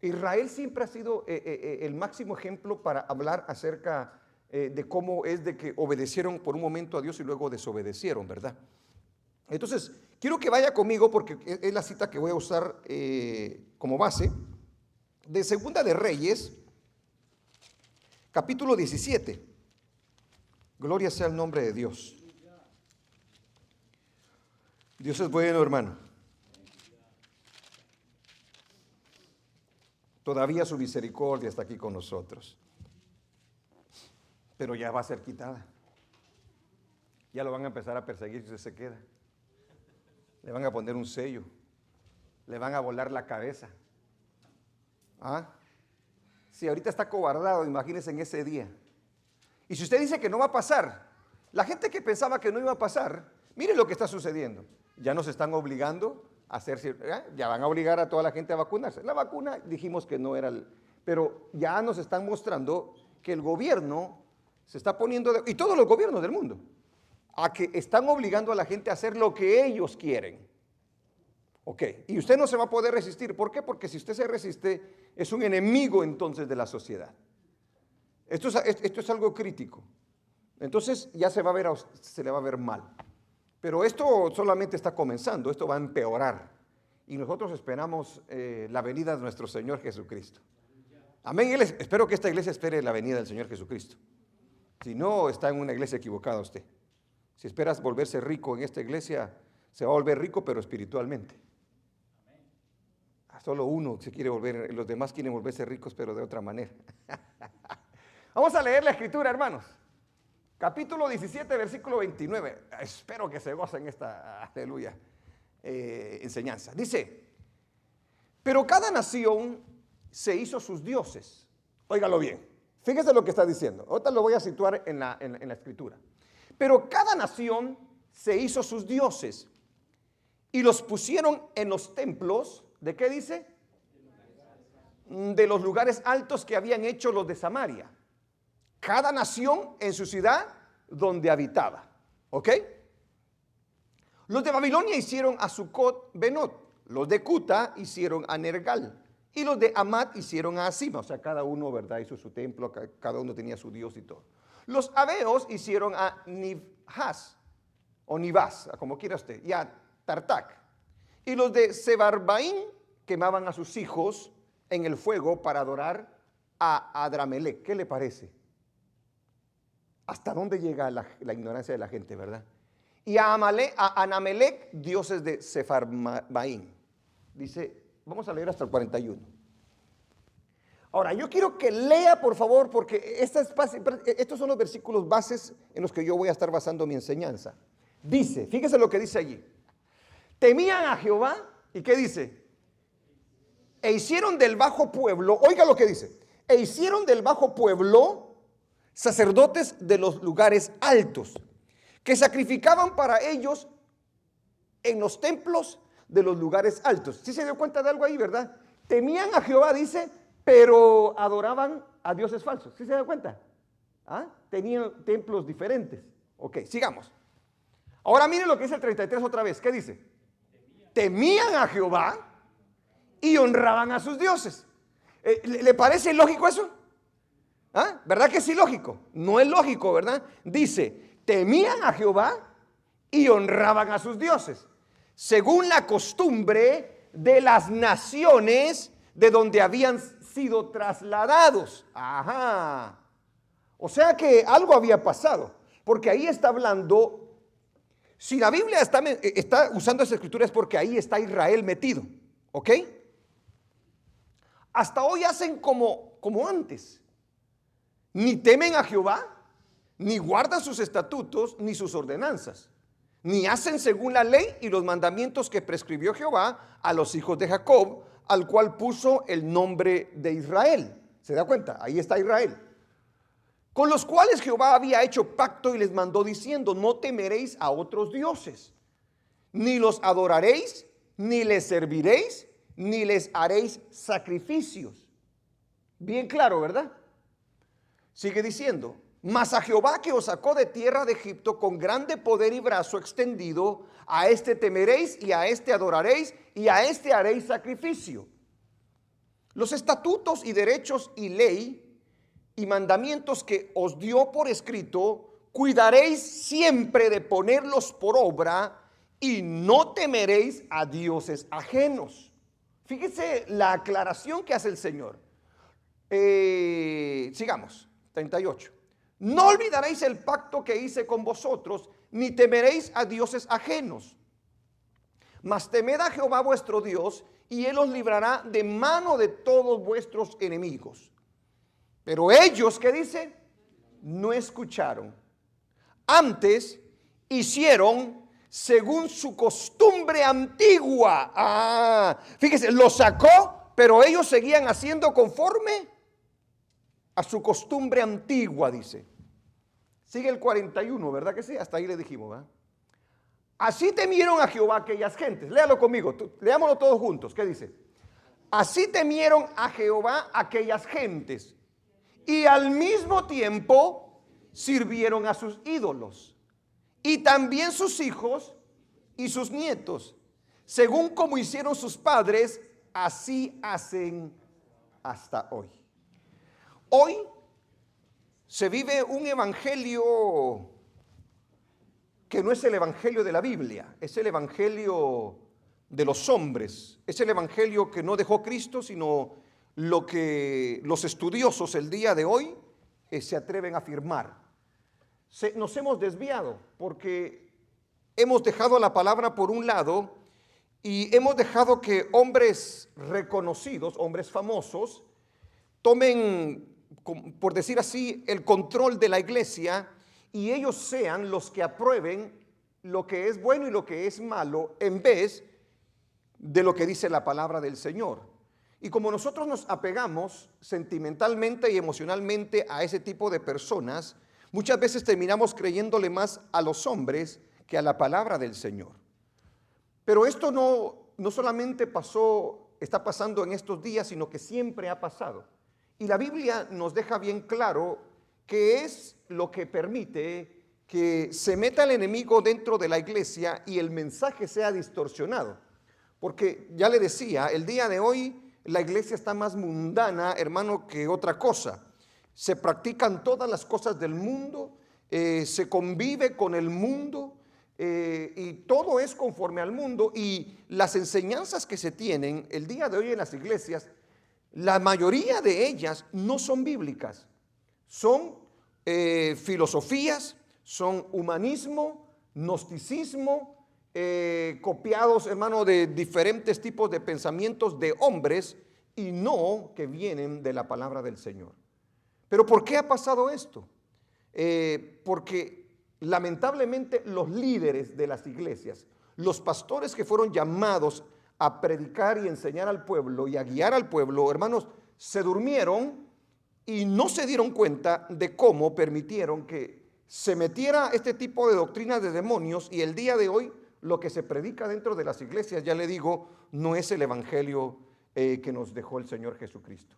Israel siempre ha sido el máximo ejemplo para hablar acerca de cómo es de que obedecieron por un momento a Dios y luego desobedecieron, ¿verdad? Entonces, quiero que vaya conmigo porque es la cita que voy a usar como base de Segunda de Reyes, capítulo 17. Gloria sea el nombre de Dios. Dios es bueno, hermano. Todavía su misericordia está aquí con nosotros. Pero ya va a ser quitada. Ya lo van a empezar a perseguir si usted se queda. Le van a poner un sello. Le van a volar la cabeza. ¿Ah? Si ahorita está cobardado, imagínense en ese día. Y si usted dice que no va a pasar, la gente que pensaba que no iba a pasar, mire lo que está sucediendo. Ya nos están obligando a hacer, ya van a obligar a toda la gente a vacunarse. La vacuna dijimos que no era, pero ya nos están mostrando que el gobierno se está poniendo, y todos los gobiernos del mundo, a que están obligando a la gente a hacer lo que ellos quieren. Ok, y usted no se va a poder resistir. ¿Por qué? Porque si usted se resiste, es un enemigo entonces de la sociedad. Esto es algo crítico. Entonces ya se le va a ver mal. Pero esto solamente está comenzando, esto va a empeorar. Y nosotros esperamos la venida de nuestro Señor Jesucristo. Amén. Espero que esta iglesia espere la venida del Señor Jesucristo. Si no, está en una iglesia equivocada usted. Si esperas volverse rico en esta iglesia, se va a volver rico, pero espiritualmente. Solo uno se quiere volver, los demás quieren volverse ricos, pero de otra manera. Vamos a leer la escritura, hermanos. Capítulo 17, versículo 29. Espero que se gocen esta, aleluya, enseñanza. Dice, pero cada nación se hizo sus dioses. Óigalo bien. Fíjese lo que está diciendo. Ahorita lo voy a situar en la escritura. Pero cada nación se hizo sus dioses y los pusieron en los templos. ¿De qué dice? De los lugares altos que habían hecho los de Samaria. Cada nación en su ciudad donde habitaba. ¿Ok? Los de Babilonia hicieron a Sucot Benot. Los de Cuta hicieron a Nergal. Y los de Amat hicieron a Asima. O sea, cada uno, ¿verdad?, hizo su templo. Cada uno tenía su dios y todo. Los Abeos hicieron a Nibhaz. O Nibhaz, como quiera usted. Y a Tartac. Y los de Sebarbaín quemaban a sus hijos en el fuego para adorar a Adramelech. ¿Qué le parece? ¿Hasta dónde llega la ignorancia de la gente, verdad? Y a Anamelech, dioses de Sefarbaín. Dice, vamos a leer hasta el 41. Ahora, yo quiero que lea, por favor, porque estos son los versículos bases en los que yo voy a estar basando mi enseñanza. Dice, fíjese lo que dice allí. Temían a Jehová, ¿y qué dice? E hicieron del bajo pueblo, oiga lo que dice, e hicieron del bajo pueblo sacerdotes de los lugares altos, que sacrificaban para ellos en los templos de los lugares altos. ¿Sí se dio cuenta de algo ahí, verdad? Temían a Jehová, dice, pero adoraban a dioses falsos. ¿Sí se dio cuenta? ¿Ah? Tenían templos diferentes. Ok, sigamos. Ahora miren lo que dice el 33 otra vez. ¿Qué dice? Temían a Jehová y honraban a sus dioses. ¿Le parece lógico eso? ¿Ah? ¿Verdad que es ilógico? No es lógico, ¿verdad? Dice, temían a Jehová y honraban a sus dioses, según la costumbre de las naciones de donde habían sido trasladados. Ajá. O sea que algo había pasado, porque ahí está hablando. Si la Biblia está usando esa escritura es porque ahí está Israel metido, ¿ok? Hasta hoy hacen como antes. Ni temen a Jehová, ni guardan sus estatutos, ni sus ordenanzas, ni hacen según la ley y los mandamientos que prescribió Jehová a los hijos de Jacob, al cual puso el nombre de Israel. ¿Se da cuenta? Ahí está Israel. Con los cuales Jehová había hecho pacto y les mandó diciendo, no temeréis a otros dioses, ni los adoraréis, ni les serviréis, ni les haréis sacrificios. Bien claro, ¿verdad? Sigue diciendo, mas a Jehová que os sacó de tierra de Egipto con grande poder y brazo extendido, a este temeréis y a este adoraréis y a este haréis sacrificio. Los estatutos y derechos y ley y mandamientos que os dio por escrito, cuidaréis siempre de ponerlos por obra y no temeréis a dioses ajenos. Fíjese la aclaración que hace el Señor. Sigamos, 38. No olvidaréis el pacto que hice con vosotros, ni temeréis a dioses ajenos. Mas temed a Jehová vuestro Dios, y Él os librará de mano de todos vuestros enemigos. Pero ellos, ¿qué dice? No escucharon. Antes hicieron según su costumbre antigua. Fíjese, lo sacó, pero ellos seguían haciendo conforme a su costumbre antigua, dice. Sigue el 41, ¿verdad que sí? Hasta ahí le dijimos, ¿verdad? Así temieron a Jehová aquellas gentes. Léalo conmigo, leámoslo todos juntos. ¿Qué dice? Así temieron a Jehová aquellas gentes, y al mismo tiempo sirvieron a sus ídolos, y también sus hijos y sus nietos, según como hicieron sus padres, así hacen hasta hoy. Hoy se vive un evangelio que no es el evangelio de la Biblia, es el evangelio de los hombres, es el evangelio que no dejó Cristo, sino lo que los estudiosos el día de hoy se atreven a afirmar. Nos hemos desviado porque hemos dejado la palabra por un lado y hemos dejado que hombres reconocidos, hombres famosos, tomen, por decir así, el control de la iglesia, y ellos sean los que aprueben lo que es bueno y lo que es malo, en vez de lo que dice la palabra del Señor. Y como nosotros nos apegamos sentimentalmente y emocionalmente a ese tipo de personas, muchas veces terminamos creyéndole más a los hombres que a la palabra del Señor. Pero esto no solamente está pasando en estos días, sino que siempre ha pasado. Y la Biblia nos deja bien claro que es lo que permite que se meta el enemigo dentro de la iglesia y el mensaje sea distorsionado. Porque ya le decía, el día de hoy la iglesia está más mundana, hermano, que otra cosa. Se practican todas las cosas del mundo, se convive con el mundo, y todo es conforme al mundo. Y las enseñanzas que se tienen el día de hoy en las iglesias, la mayoría de ellas no son bíblicas. Son filosofías, son humanismo, gnosticismo, copiados, hermano, de diferentes tipos de pensamientos de hombres y no que vienen de la palabra del Señor. Pero ¿por qué ha pasado esto? Porque lamentablemente los líderes de las iglesias, los pastores que fueron llamados a predicar y enseñar al pueblo y a guiar al pueblo, hermanos, se durmieron y no se dieron cuenta de cómo permitieron que se metiera este tipo de doctrinas de demonios. Y el día de hoy lo que se predica dentro de las iglesias, ya le digo, no es el evangelio que nos dejó el Señor Jesucristo.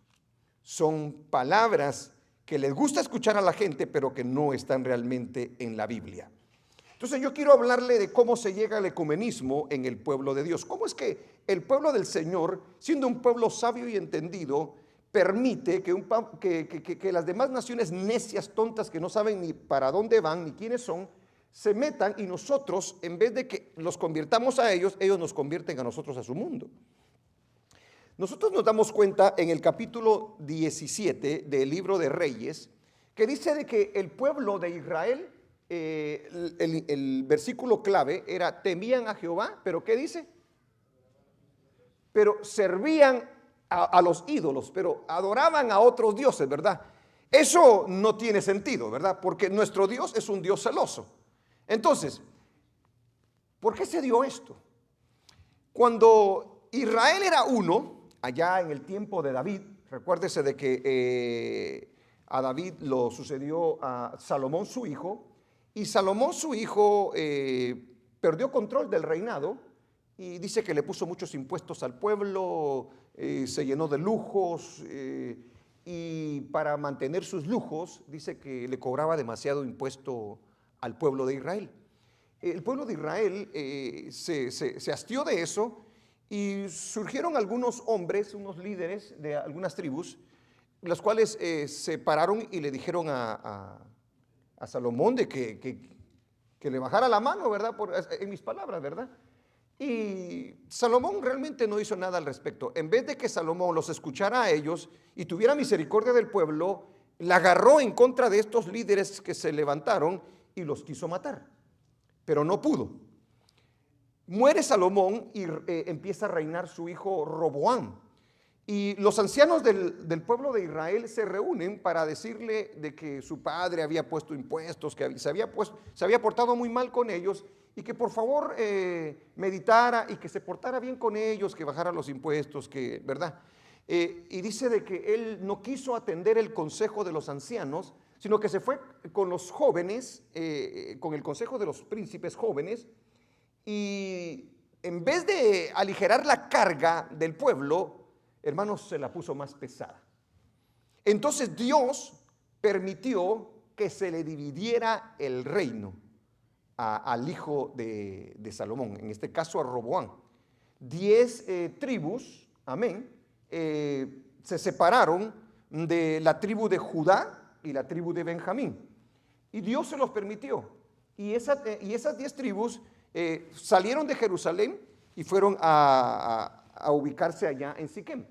Son palabras que les gusta escuchar a la gente, pero que no están realmente en la Biblia. Entonces yo quiero hablarle de cómo se llega al ecumenismo en el pueblo de Dios. ¿Cómo es que el pueblo del Señor, siendo un pueblo sabio y entendido, permite que las demás naciones necias, tontas, que no saben ni para dónde van ni quiénes son, se metan, y nosotros, en vez de que los convirtamos a ellos, ellos nos convierten a nosotros a su mundo? Nosotros nos damos cuenta en el capítulo 17 del libro de Reyes, que dice de que el pueblo de Israel, el versículo clave era: temían a Jehová, pero ¿qué dice? Pero servían a los ídolos, pero adoraban a otros dioses, ¿verdad? Eso no tiene sentido, ¿verdad? Porque nuestro Dios es un Dios celoso. Entonces, ¿por qué se dio esto? Cuando Israel era uno, allá en el tiempo de David, recuérdese de que a David lo sucedió a Salomón su hijo, y Salomón su hijo perdió control del reinado, y dice que le puso muchos impuestos al pueblo, se llenó de lujos, y para mantener sus lujos dice que le cobraba demasiado impuesto al pueblo de Israel. El pueblo de Israel se hastió de eso Y surgieron algunos hombres, unos líderes de algunas tribus, los cuales se pararon y le dijeron a Salomón de que le bajara la mano, ¿verdad? En mis palabras, ¿verdad? Y Salomón realmente no hizo nada al respecto. En vez de que Salomón los escuchara a ellos y tuviera misericordia del pueblo, la agarró en contra de estos líderes que se levantaron y los quiso matar, pero no pudo. Muere Salomón y empieza a reinar su hijo Roboam. Y los ancianos del pueblo de Israel se reúnen para decirle de que su padre había puesto impuestos, que se había portado muy mal con ellos y que por favor meditara y que se portara bien con ellos, que bajara los impuestos, que, ¿verdad? Y dice de que él no quiso atender el consejo de los ancianos, sino que se fue con los jóvenes, con el consejo de los príncipes jóvenes, y en vez de aligerar la carga del pueblo, hermanos, se la puso más pesada. Entonces Dios permitió que se le dividiera el reino al hijo de Salomón, en este caso a Roboam. 10 tribus, amén, se separaron de la tribu de Judá y la tribu de Benjamín. Y Dios se los permitió. Y esas 10 tribus salieron de Jerusalén y fueron a ubicarse allá en Siquem.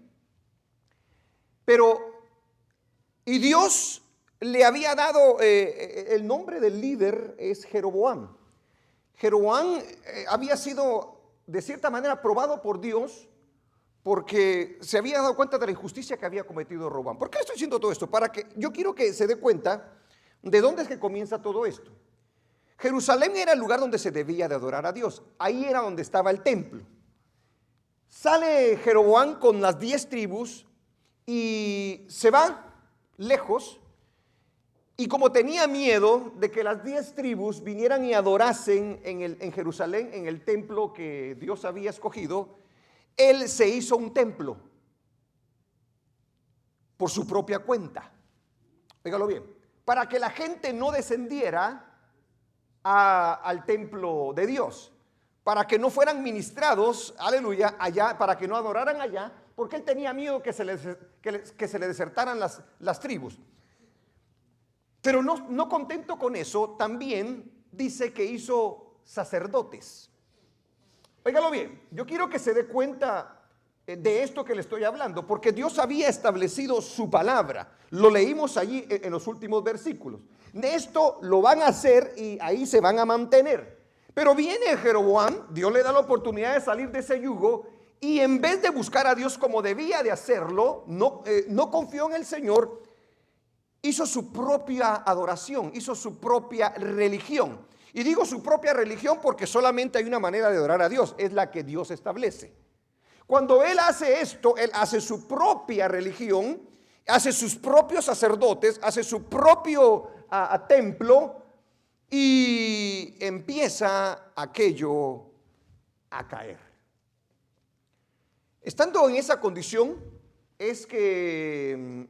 Y Dios le había dado, el nombre del líder es Jeroboam. Jeroboam había sido de cierta manera probado por Dios porque se había dado cuenta de la injusticia que había cometido Roboam. ¿Por qué estoy diciendo todo esto? Para que yo quiero que se dé cuenta de dónde es que comienza todo esto. Jerusalén era el lugar donde se debía de adorar a Dios. Ahí era donde estaba el templo. Sale Jeroboam con las 10 tribus y se va lejos. Y como tenía miedo de que las 10 tribus vinieran y adorasen en Jerusalén, en el templo que Dios había escogido, él se hizo un templo por su propia cuenta. Óigalo bien, para que la gente no descendiera al templo de Dios, para que no fueran ministrados, aleluya, allá, para que no adoraran allá, porque él tenía miedo que se le desertaran las tribus. Pero no contento con eso, también dice que hizo sacerdotes. Óigalo bien, yo quiero que se dé cuenta de esto que le estoy hablando, porque Dios había establecido su palabra. Lo leímos allí en los últimos versículos. De esto lo van a hacer y ahí se van a mantener. Pero viene Jeroboam, Dios le da la oportunidad de salir de ese yugo y en vez de buscar a Dios como debía de hacerlo, no confió en el Señor, hizo su propia adoración, hizo su propia religión. Y digo su propia religión porque solamente hay una manera de adorar a Dios, es la que Dios establece. Cuando él hace esto, él hace su propia religión, hace sus propios sacerdotes, hace su propio templo y empieza aquello a caer. Estando en esa condición es que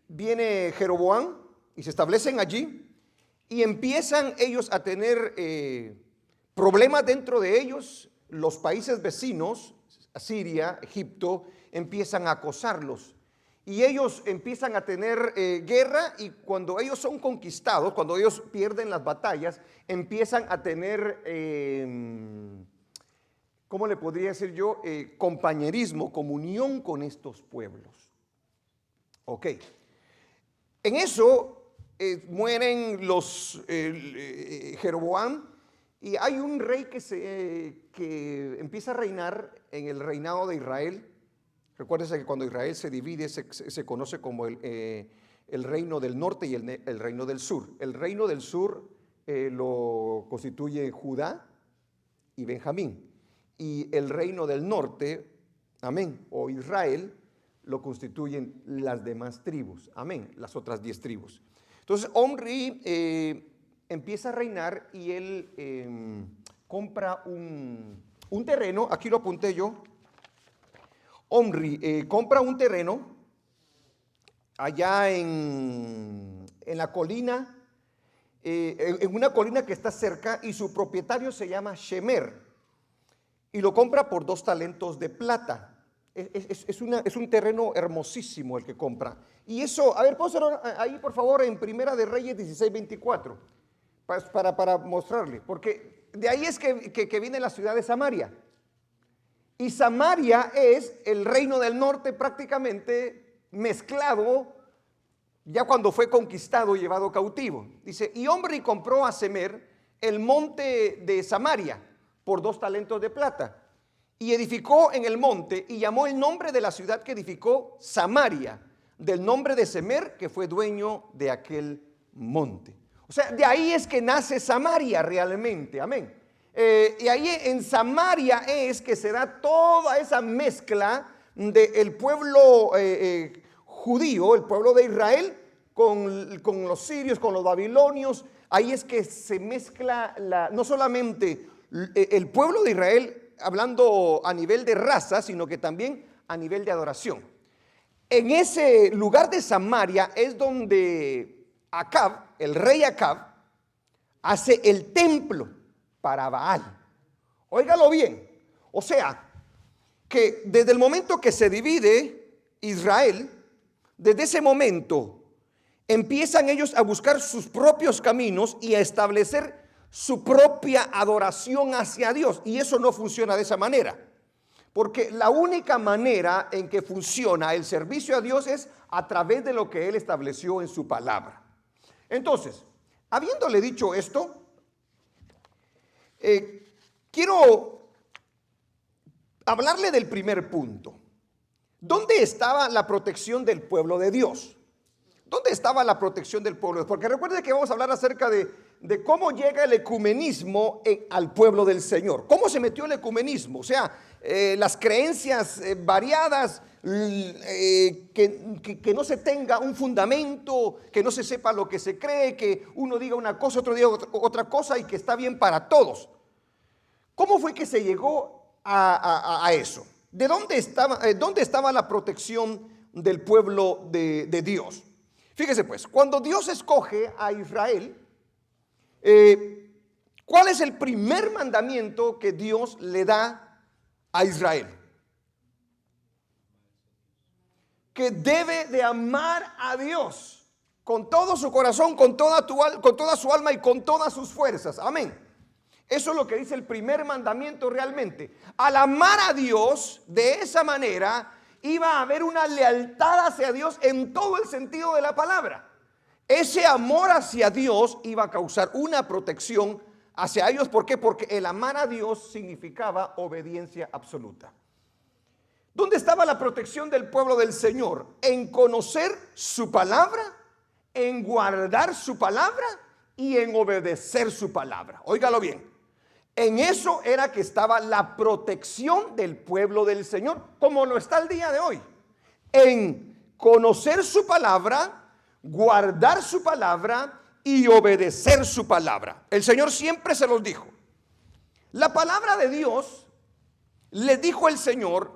viene Jeroboam y se establecen allí y empiezan ellos a tener problemas dentro de ellos. Los países vecinos, Siria, Egipto, empiezan a acosarlos y ellos empiezan a tener guerra, y cuando ellos son conquistados, cuando ellos pierden las batallas, empiezan a tener, ¿cómo le podría decir yo? Compañerismo, comunión con estos pueblos. Ok. En eso mueren los Jeroboam, y hay un rey que empieza a reinar en el reinado de Israel. Recuérdense que cuando Israel se divide se conoce como el reino del norte y el reino del sur. El reino del sur lo constituye Judá y Benjamín, y el reino del norte, amén, o Israel, lo constituyen las demás tribus, amén, las otras 10 tribus. Entonces Omri empieza a reinar y él compra un terreno, aquí lo apunté yo. Omri compra un terreno allá en la colina, en una colina que está cerca, y su propietario se llama Shemer. y lo compra por 2 talentos de plata. Es un terreno hermosísimo el que compra. Y eso, a ver, pónselo ahí por favor en Primera de Reyes 16:24, para mostrarle, porque de ahí es que viene la ciudad de Samaria. Y Samaria es el reino del norte prácticamente mezclado, ya cuando fue conquistado y llevado cautivo. Dice, y Omri compró a Semer el monte de Samaria por 2 talentos de plata. Y edificó en el monte y llamó el nombre de la ciudad que edificó Samaria, del nombre de Semer, que fue dueño de aquel monte. O sea, de ahí es que nace Samaria realmente, amén. Y ahí en Samaria es que se da toda esa mezcla del pueblo judío, el pueblo de Israel, con los sirios, con los babilonios. Ahí es que se mezcla no solamente el pueblo de Israel, hablando a nivel de raza, sino que también a nivel de adoración. En ese lugar de Samaria es donde Acab, el rey Acab, hace el templo para Baal. Óigalo bien. O sea, que desde el momento que se divide Israel, desde ese momento empiezan ellos a buscar sus propios caminos y a establecer su propia adoración hacia Dios. Y eso no funciona de esa manera, porque la única manera en que funciona el servicio a Dios es a través de lo que Él estableció en su palabra. Entonces, habiéndole dicho esto, quiero hablarle del primer punto. ¿Dónde estaba la protección del pueblo de Dios? ¿Dónde estaba la protección del pueblo de Dios? Porque recuerde que vamos a hablar acerca de cómo llega el ecumenismo al pueblo del Señor. ¿Cómo se metió el ecumenismo? O sea, las creencias variadas, que no se tenga un fundamento, que no se sepa lo que se cree, que uno diga una cosa, otro diga otra cosa y que está bien para todos. ¿Cómo fue que se llegó a eso? ¿De dónde estaba la protección del pueblo de Dios? Fíjese pues, cuando Dios escoge a Israel, ¿cuál es el primer mandamiento que Dios le da a Israel? Que debe de amar a Dios con todo su corazón, con toda su alma y con todas sus fuerzas. Amén. Eso es lo que dice el primer mandamiento realmente. Al amar a Dios de esa manera, iba a haber una lealtad hacia Dios en todo el sentido de la palabra. Ese amor hacia Dios iba a causar una protección hacia ellos. ¿Por qué? Porque el amar a Dios significaba obediencia absoluta. ¿Dónde estaba la protección del pueblo del Señor? En conocer su palabra, en guardar su palabra y en obedecer su palabra. Óigalo bien. En eso era que estaba la protección del pueblo del Señor, como lo está el día de hoy. En conocer su palabra, guardar su palabra y obedecer su palabra. El Señor siempre se los dijo. La palabra de Dios, le dijo el Señor,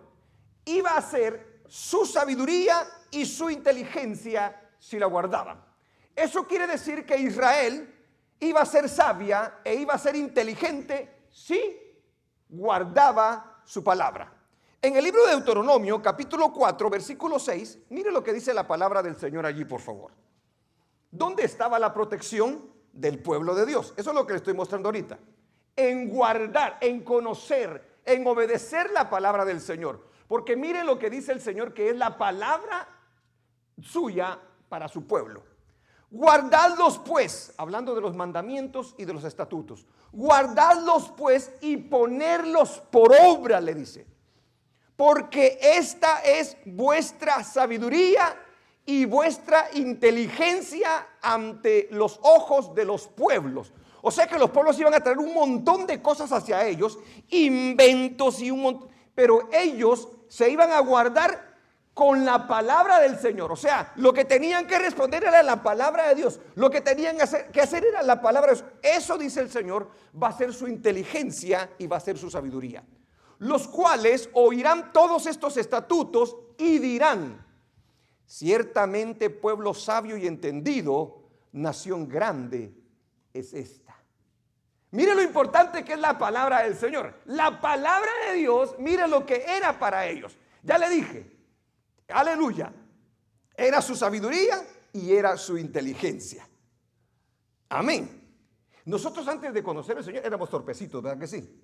iba a ser su sabiduría y su inteligencia si la guardaban. Eso quiere decir que Israel iba a ser sabia e iba a ser inteligente si guardaba su palabra. En el libro de Deuteronomio, capítulo 4, versículo 6, mire lo que dice la palabra del Señor allí, por favor. ¿Dónde estaba la protección del pueblo de Dios? Eso es lo que le estoy mostrando ahorita. En guardar, en conocer, en obedecer la palabra del Señor. Porque mire lo que dice el Señor, que es la palabra suya para su pueblo. Guardadlos pues, hablando de los mandamientos y de los estatutos, guardadlos pues y ponerlos por obra, le dice, porque esta es vuestra sabiduría y vuestra inteligencia ante los ojos de los pueblos. O sea que los pueblos iban a traer un montón de cosas hacia ellos, inventos y un montón, pero ellos se iban a guardar con la palabra del Señor. O sea, lo que tenían que responder era la palabra de Dios. Lo que tenían que hacer era la palabra de Dios. Eso, dice el Señor, va a ser su inteligencia y va a ser su sabiduría. Los cuales oirán todos estos estatutos y dirán: ciertamente pueblo sabio y entendido, nación grande es esta. Mire lo importante que es la palabra del Señor. La palabra de Dios, mire lo que era para ellos. Ya le dije, aleluya, era su sabiduría y era su inteligencia. Amén. Nosotros antes de conocer al Señor éramos torpecitos, ¿verdad que sí?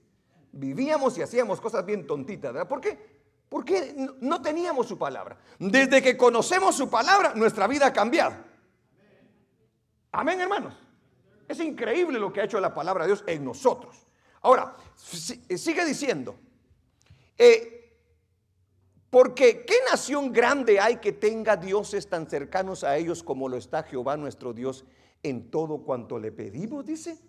Vivíamos y hacíamos cosas bien tontitas, ¿verdad? ¿Por qué? Porque no teníamos su palabra. Desde que conocemos su palabra, nuestra vida ha cambiado. Amén, hermanos. Es increíble lo que ha hecho la palabra de Dios en nosotros. Ahora, sigue diciendo, porque ¿qué nación grande hay que tenga dioses tan cercanos a ellos como lo está Jehová nuestro Dios en todo cuanto le pedimos? Dice.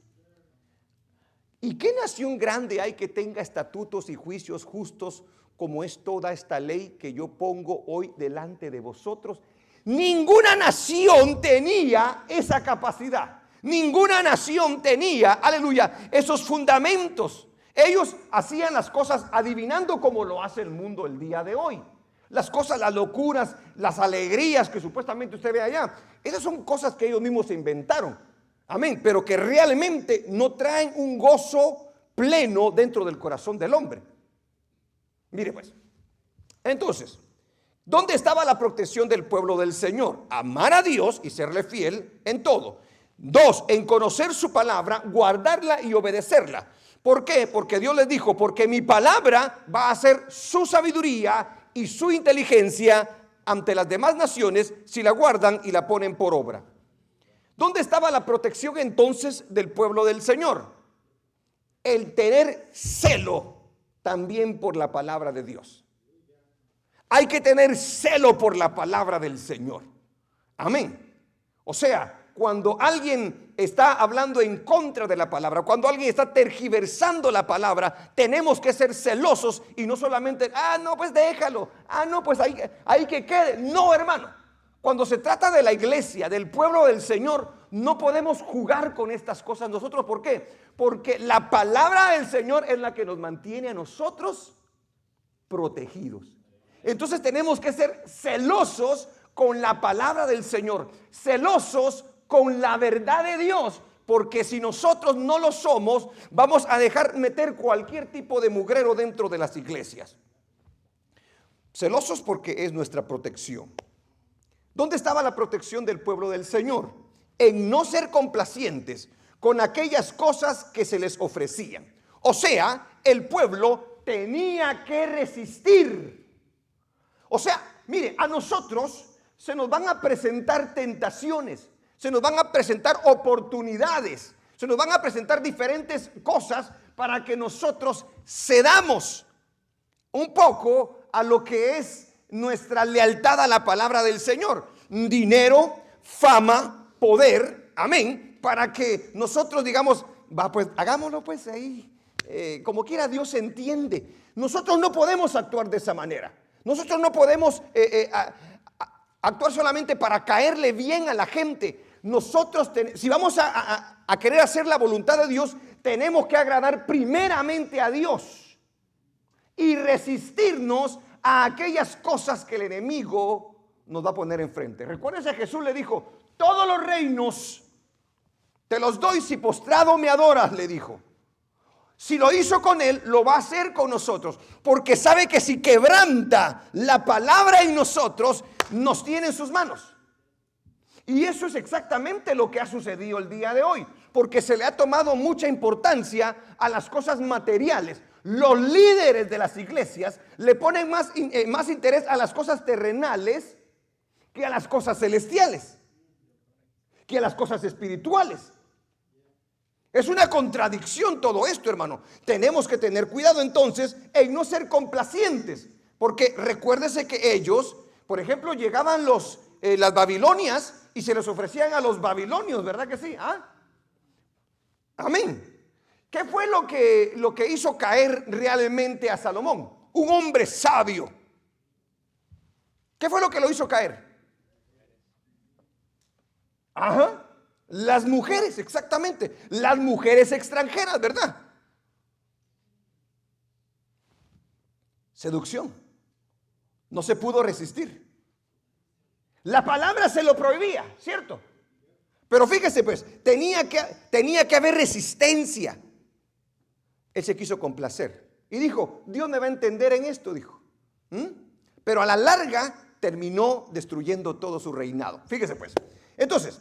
¿Y qué nación grande hay que tenga estatutos y juicios justos como es toda esta ley que yo pongo hoy delante de vosotros? Ninguna nación tenía esa capacidad. Ninguna nación tenía, aleluya, esos fundamentos. Ellos hacían las cosas adivinando como lo hace el mundo el día de hoy. Las cosas, las locuras, las alegrías que supuestamente usted ve allá, esas son cosas que ellos mismos se inventaron. Amén, pero que realmente no traen un gozo pleno dentro del corazón del hombre. Mire pues, entonces, ¿dónde estaba la protección del pueblo del Señor? Amar a Dios y serle fiel en todo. 2, en conocer su palabra, guardarla y obedecerla. ¿Por qué? Porque Dios les dijo, porque mi palabra va a ser su sabiduría y su inteligencia ante las demás naciones si la guardan y la ponen por obra. ¿Dónde estaba la protección entonces del pueblo del Señor? El tener celo también por la palabra de Dios. Hay que tener celo por la palabra del Señor. Amén. O sea, cuando alguien está hablando en contra de la palabra, cuando alguien está tergiversando la palabra, tenemos que ser celosos y no solamente, no, pues déjalo, no, pues ahí que quede. No, hermano, cuando se trata de la iglesia, del pueblo del Señor, no podemos jugar con estas cosas nosotros. ¿Por qué? Porque la palabra del Señor es la que nos mantiene a nosotros protegidos. Entonces tenemos que ser celosos con la palabra del Señor, celosos con la verdad de Dios, porque si nosotros no lo somos, vamos a dejar meter cualquier tipo de mugrero dentro de las iglesias. Celosos porque es nuestra protección. ¿Dónde estaba la protección del pueblo del Señor? En no ser complacientes con aquellas cosas que se les ofrecían. O sea, el pueblo tenía que resistir. O sea, mire, a nosotros se nos van a presentar tentaciones, se nos van a presentar oportunidades, se nos van a presentar diferentes cosas para que nosotros cedamos un poco a lo que es nuestra lealtad a la palabra del Señor. Dinero, fama, poder, amén, para que nosotros digamos, va pues, hagámoslo pues ahí, como quiera Dios entiende. Nosotros no podemos actuar de esa manera. Nosotros no podemos actuar solamente para caerle bien a la gente. Nosotros, si vamos a querer hacer la voluntad de Dios, tenemos que agradar primeramente a Dios y resistirnos a aquellas cosas que el enemigo nos va a poner enfrente. Recuérdense, Jesús le dijo, todos los reinos te los doy si postrado me adoras, le dijo. Si lo hizo con él, lo va a hacer con nosotros, porque sabe que si quebranta la palabra en nosotros, nos tiene en sus manos. Y eso es exactamente lo que ha sucedido el día de hoy, porque se le ha tomado mucha importancia a las cosas materiales. Los líderes de las iglesias le ponen más interés a las cosas terrenales que a las cosas celestiales, que a las cosas espirituales. Es una contradicción todo esto, hermano. Tenemos que tener cuidado entonces en no ser complacientes, porque recuérdese que ellos, por ejemplo, llegaban las babilonias y se les ofrecían a los babilonios, ¿verdad que sí? Amén. ¿Qué fue lo que hizo caer realmente a Salomón? Un hombre sabio. ¿Qué fue lo que lo hizo caer? Las mujeres, exactamente. Las mujeres extranjeras, ¿verdad? Seducción. No se pudo resistir. La palabra se lo prohibía, ¿cierto? Pero fíjese pues, tenía que haber resistencia. Él se quiso complacer y dijo, Dios me va a entender en esto, dijo. Pero a la larga terminó destruyendo todo su reinado. Fíjese pues. Entonces,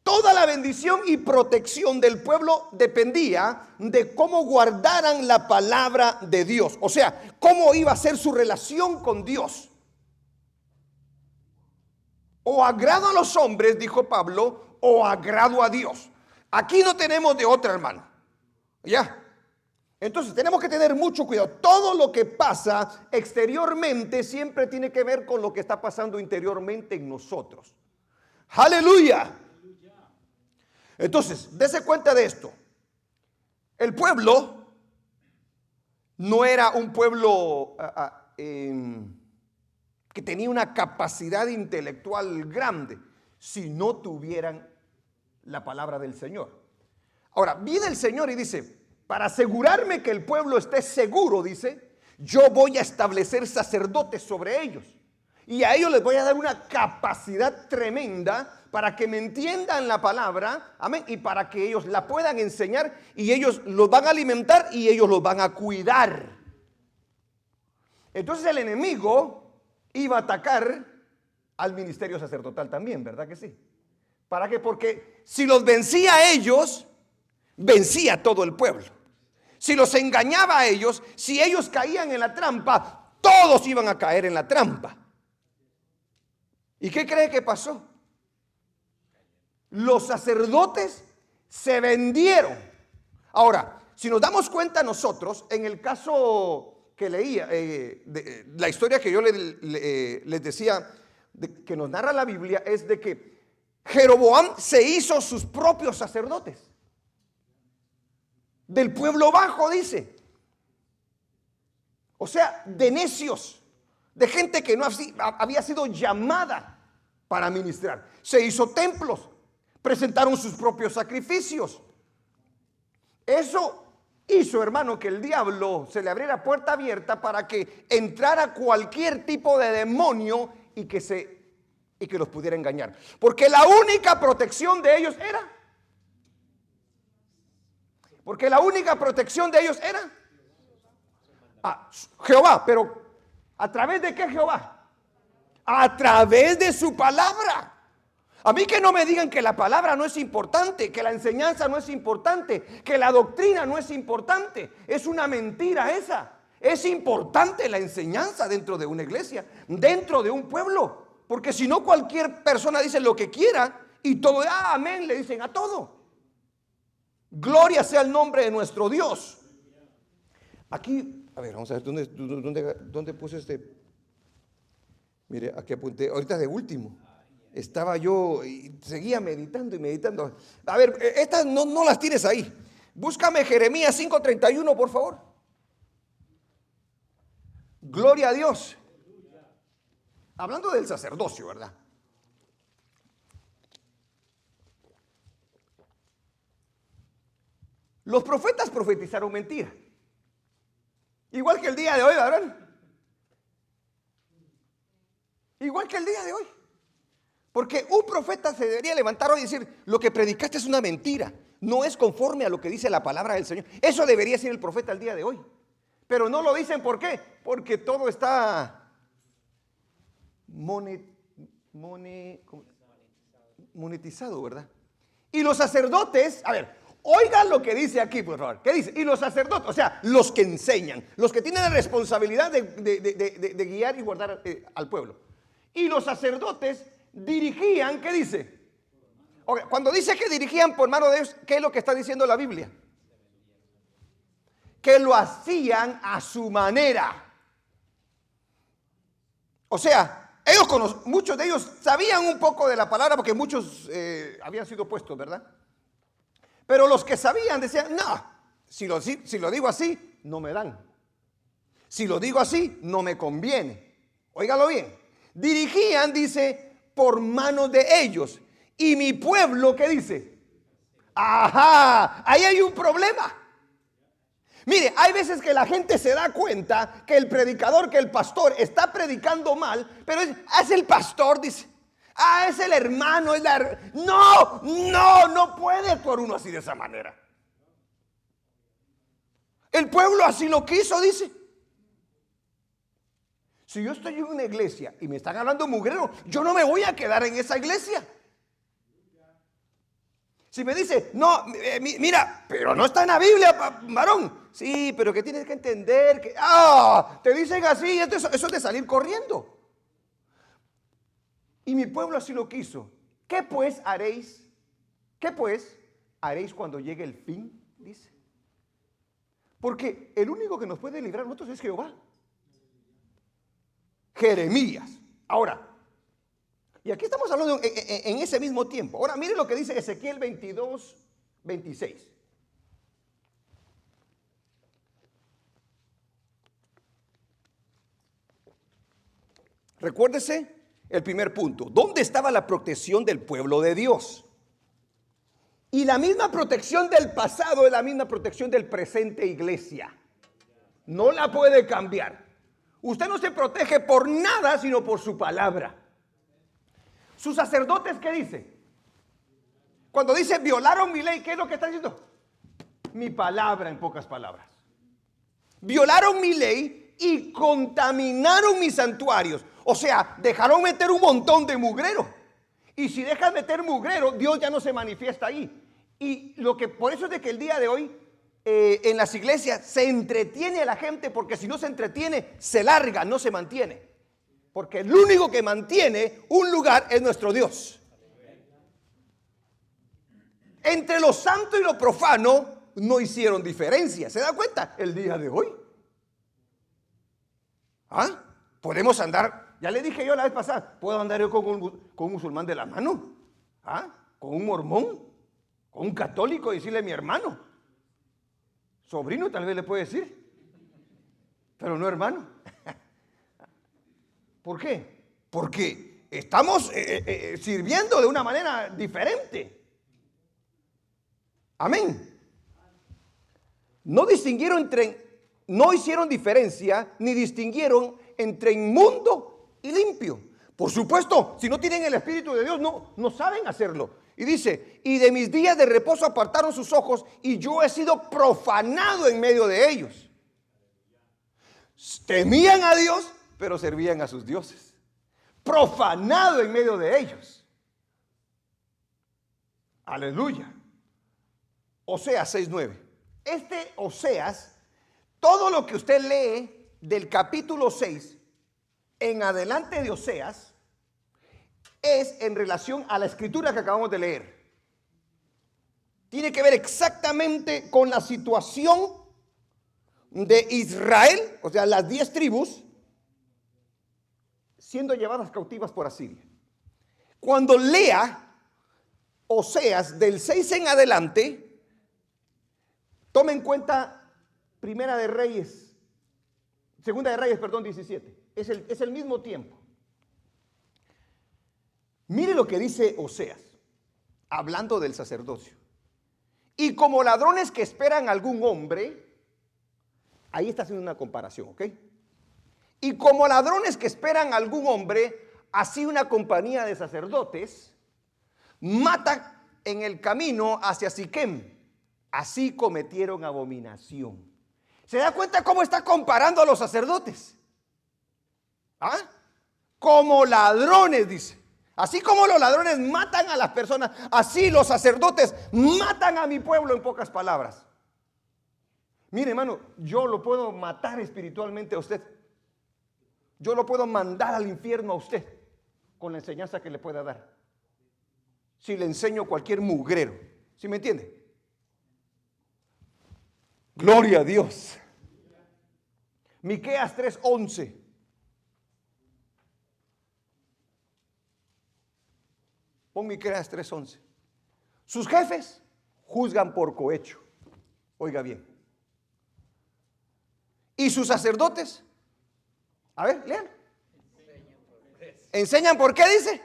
toda la bendición y protección del pueblo dependía de cómo guardaran la palabra de Dios. O sea, cómo iba a ser su relación con Dios. O agrado a los hombres, dijo Pablo, o agrado a Dios. Aquí no tenemos de otra, hermano. ¿Ya? Entonces tenemos que tener mucho cuidado. Todo lo que pasa exteriormente siempre tiene que ver con lo que está pasando interiormente en nosotros. ¡Aleluya! Entonces, dése cuenta de esto. El pueblo no era un pueblo que tenía una capacidad intelectual grande si no tuvieran la palabra del Señor. Ahora, viene el Señor y dice, para asegurarme que el pueblo esté seguro, dice, yo voy a establecer sacerdotes sobre ellos. Y a ellos les voy a dar una capacidad tremenda para que me entiendan la palabra, amén, y para que ellos la puedan enseñar y ellos los van a alimentar y ellos los van a cuidar. Entonces el enemigo iba a atacar al ministerio sacerdotal también, ¿verdad que sí? ¿Para qué? Porque si los vencía a ellos, vencía a todo el pueblo. Si los engañaba a ellos, si ellos caían en la trampa, todos iban a caer en la trampa. ¿Y qué cree que pasó? Los sacerdotes se vendieron. Ahora, si nos damos cuenta nosotros, en el caso que leía, la historia que yo les decía, que nos narra la Biblia, es de que Jeroboam se hizo sus propios sacerdotes. Del pueblo bajo, dice. O sea, de necios, de gente que no había sido llamada para ministrar. Se hizo templos, presentaron sus propios sacrificios. Eso hizo, hermano, que el diablo se le abriera puerta abierta para que entrara cualquier tipo de demonio y que los pudiera engañar. Porque la única protección de ellos era Jehová. Pero ¿a través de qué Jehová? A través de su palabra. A mí que no me digan que la palabra no es importante, que la enseñanza no es importante, que la doctrina no es importante. Es una mentira esa. Es importante la enseñanza dentro de una iglesia, dentro de un pueblo. Porque si no, cualquier persona dice lo que quiera y todo, amén, le dicen a todo. Gloria sea el nombre de nuestro Dios. Aquí, a ver, vamos a ver, ¿dónde puse este? Mire, aquí apunté, ahorita de último. Estaba yo y seguía meditando y meditando. A ver, estas no las tienes ahí. Búscame Jeremías 5:31, por favor. Gloria a Dios. Hablando del sacerdocio, ¿verdad? Los profetas profetizaron mentira. Igual que el día de hoy, ¿verdad? Igual que el día de hoy. Porque un profeta se debería levantar hoy y decir, lo que predicaste es una mentira, no es conforme a lo que dice la palabra del Señor. Eso debería decir el profeta el día de hoy. Pero no lo dicen, ¿por qué? Porque todo está monetizado, ¿verdad? Y los sacerdotes, a ver, oigan lo que dice aquí, por favor. ¿Qué dice? Y los sacerdotes, o sea, los que enseñan, los que tienen la responsabilidad de guiar y guardar al pueblo. Y los sacerdotes dirigían, ¿qué dice? Okay, cuando dice que dirigían por mano de Dios, ¿qué es lo que está diciendo la Biblia? Que lo hacían a su manera. O sea, muchos de ellos sabían un poco de la palabra porque muchos habían sido puestos, ¿verdad? Pero los que sabían decían, no, si lo digo así, no me dan. Si lo digo así, no me conviene. Óigalo bien. Dirigían, dice, por manos de ellos. Y mi pueblo, ¿qué dice? Ajá, ahí hay un problema. Mire, hay veces que la gente se da cuenta que el predicador, que el pastor está predicando mal, pero es el pastor, dice. Es el hermano, no puede actuar uno así de esa manera. El pueblo así lo quiso, dice. Si yo estoy en una iglesia y me están hablando mugrero, yo no me voy a quedar en esa iglesia. Si me dice, no, mira, pero no está en la Biblia, varón. Sí, pero que tienes que entender que, te dicen así, eso es de salir corriendo. Y mi pueblo así lo quiso. ¿Qué pues haréis? ¿Qué pues haréis cuando llegue el fin? Dice. Porque el único que nos puede librar a nosotros es Jehová. Jeremías. Ahora, y aquí estamos hablando en ese mismo tiempo. Ahora, mire lo que dice Ezequiel 22, 26. Recuérdese el primer punto. ¿Dónde estaba la protección del pueblo de Dios? Y la misma protección del pasado es la misma protección del presente, iglesia. No la puede cambiar. Usted no se protege por nada, sino por su palabra. ¿Sus sacerdotes qué dice? Cuando dice violaron mi ley, ¿qué es lo que está diciendo? Mi palabra, en pocas palabras. Violaron mi ley y contaminaron mis santuarios. O sea, dejaron meter un montón de mugrero. Y si dejan meter mugrero, Dios ya no se manifiesta ahí. Y por eso es de que el día de hoy en las iglesias se entretiene a la gente, porque si no se entretiene, se larga, no se mantiene. Porque el único que mantiene un lugar es nuestro Dios. Entre lo santo y lo profano no hicieron diferencia. ¿Se da cuenta? El día de hoy. Podemos andar, ya le dije yo la vez pasada, puedo andar yo con un musulmán de la mano, con un mormón, con un católico y decirle mi hermano. Sobrino tal vez le puede decir, pero no hermano. ¿Por qué? Porque estamos sirviendo de una manera diferente. Amén. No hicieron diferencia ni distinguieron entre inmundo y limpio. Por supuesto, si no tienen el Espíritu de Dios, no saben hacerlo. Y dice, y de mis días de reposo apartaron sus ojos, y yo he sido profanado en medio de ellos. Temían a Dios, pero servían a sus dioses. Profanado en medio de ellos. Aleluya. Oseas 6:9. Este Oseas, todo lo que usted lee del capítulo 6 en adelante de Oseas es en relación a la escritura que acabamos de leer. Tiene que ver exactamente con la situación de Israel, o sea, las 10 tribus siendo llevadas cautivas por Asiria. Cuando lea Oseas del 6 en adelante, tome en cuenta Segunda de Reyes, 17. Es el mismo tiempo. Mire lo que dice Oseas, hablando del sacerdocio. Y como ladrones que esperan algún hombre, ahí está haciendo una comparación, ¿ok? Y como ladrones que esperan algún hombre, así una compañía de sacerdotes mata en el camino hacia Siquem. Así cometieron abominación. ¿Se da cuenta cómo está comparando a los sacerdotes? Como ladrones, dice. Así como los ladrones matan a las personas, así los sacerdotes matan a mi pueblo, en pocas palabras. Mire, hermano, yo lo puedo matar espiritualmente a usted. Yo lo puedo mandar al infierno a usted con la enseñanza que le pueda dar. Si le enseño cualquier mugrero. ¿Sí me entiende? Gloria a Dios. Miqueas 3:11. Pon Miqueas 3:11. Sus jefes juzgan por cohecho. Oiga bien. Y sus sacerdotes, a ver, lean. ¿Enseñan por qué dice?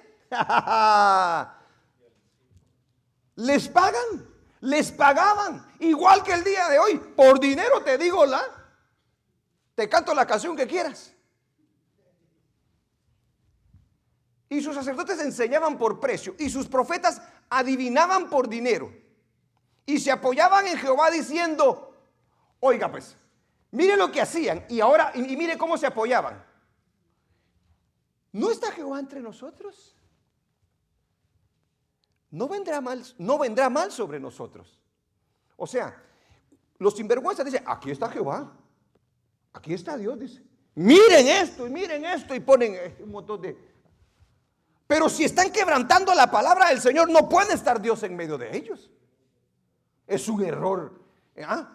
Les pagaban, igual que el día de hoy. Por dinero te digo te canto la canción que quieras. Y sus sacerdotes enseñaban por precio, y sus profetas adivinaban por dinero. Y se apoyaban en Jehová diciendo, oiga pues, Mire lo que hacían y ahora, y mire cómo se apoyaban. ¿No está Jehová entre nosotros? No vendrá mal sobre nosotros. O sea, los sinvergüenzas dicen, aquí está Jehová, aquí está Dios, dice. Miren esto, y ponen un montón de... Pero si están quebrantando la palabra del Señor, no puede estar Dios en medio de ellos. Es un error.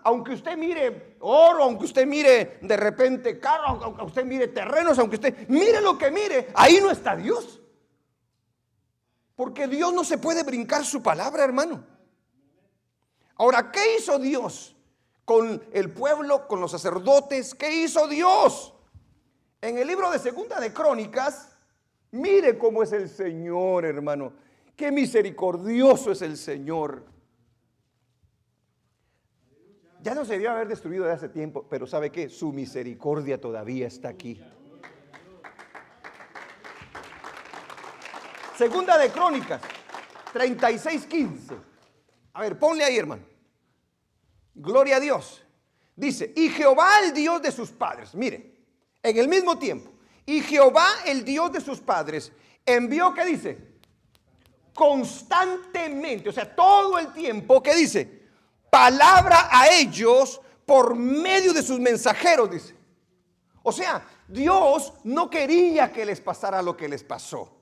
Aunque usted mire oro, aunque usted mire de repente carros, aunque usted mire terrenos, aunque usted mire lo que mire, ahí no está Dios. Porque Dios no se puede brincar su palabra, hermano. Ahora, ¿qué hizo Dios con el pueblo, con los sacerdotes? ¿Qué hizo Dios? En el libro de Segunda de Crónicas, mire cómo es el Señor, hermano. Qué misericordioso es el Señor. Ya no se debió haber destruido de hace tiempo, pero ¿sabe qué? Su misericordia todavía está aquí. Segunda de Crónicas 36:15. A ver, ponle ahí, hermano. Gloria a Dios. Dice, y Jehová el Dios de sus padres. Mire, en el mismo tiempo. Y Jehová el Dios de sus padres envió, ¿qué dice? Constantemente, o sea, todo el tiempo, ¿qué dice? Palabra a ellos por medio de sus mensajeros, dice. O sea, Dios no quería que les pasara lo que les pasó.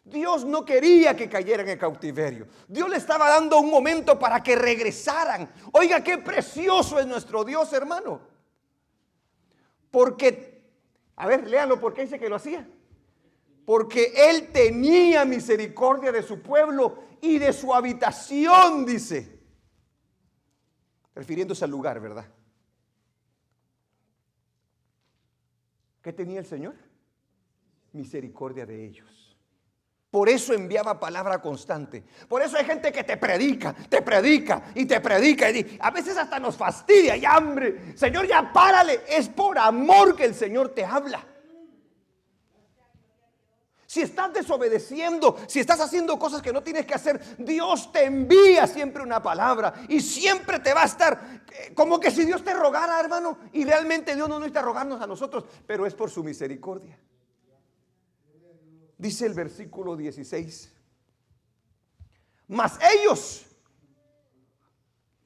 Dios no quería que cayeran en cautiverio. Dios le estaba dando un momento para que regresaran. Oiga, qué precioso es nuestro Dios, hermano. Porque, a ver, léanlo, ¿por qué dice que lo hacía? Porque Él tenía misericordia de su pueblo y de su habitación, dice. Refiriéndose al lugar, ¿verdad? ¿Qué tenía el Señor? Misericordia de ellos. Por eso enviaba palabra constante. Por eso hay gente que te predica y te predica. Y a veces hasta nos fastidia. Ya, hombre, Señor, ya párale. Es por amor que el Señor te habla. Si estás desobedeciendo, si estás haciendo cosas que no tienes que hacer, Dios te envía siempre una palabra y siempre te va a estar como que si Dios te rogara, hermano. Y realmente Dios no necesita rogarnos a nosotros, pero es por su misericordia. Dice el versículo 16. Mas ellos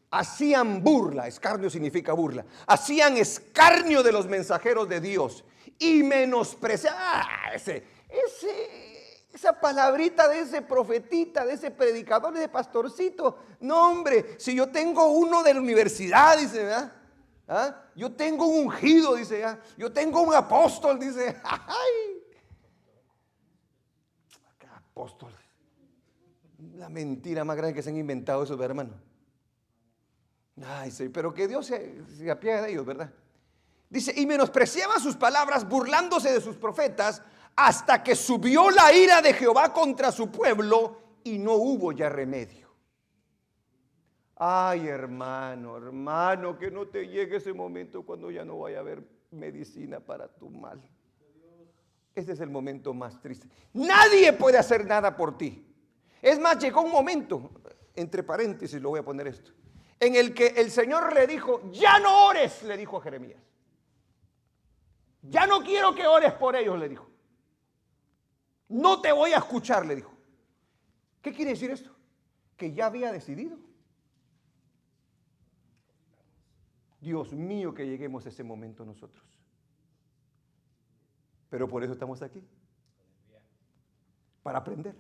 hacían burla, escarnio significa burla, hacían escarnio de los mensajeros de Dios y menospreciaban esa palabrita de ese profetita, de ese predicador, de ese pastorcito. No, hombre, si yo tengo uno de la universidad, dice, ¿verdad? Yo tengo un ungido, dice, yo tengo un apóstol, dice. ¡Ay! Apóstol. La mentira más grande que se han inventado esos, hermanos. Ay, sí, pero que Dios se apiade de ellos, ¿verdad? Dice, y menospreciaba sus palabras, burlándose de sus profetas, hasta que subió la ira de Jehová contra su pueblo y no hubo ya remedio. Ay, hermano, que no te llegue ese momento cuando ya no vaya a haber medicina para tu mal. Ese es el momento más triste. Nadie puede hacer nada por ti. Es más, llegó un momento, entre paréntesis lo voy a poner esto, en el que el Señor le dijo, ya no ores, le dijo a Jeremías. Ya no quiero que ores por ellos, le dijo. No te voy a escuchar, le dijo. ¿Qué quiere decir esto? Que ya había decidido. Dios mío, que lleguemos a ese momento nosotros. Pero por eso estamos aquí. Para aprender.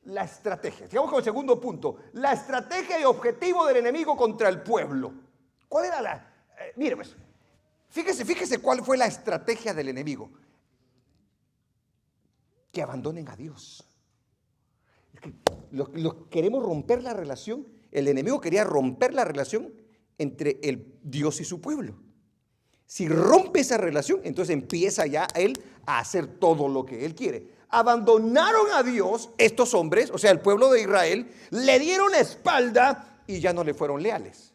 La estrategia. Sigamos con el segundo punto. La estrategia y objetivo del enemigo contra el pueblo. ¿Cuál era la? Mire pues. Fíjese cuál fue la estrategia del enemigo. Que abandonen a Dios. Es que queremos romper la relación. El enemigo quería romper la relación entre el Dios y su pueblo. Si rompe esa relación, entonces empieza ya él a hacer todo lo que él quiere. Abandonaron a Dios estos hombres, o sea, el pueblo de Israel, le dieron la espalda y ya no le fueron leales.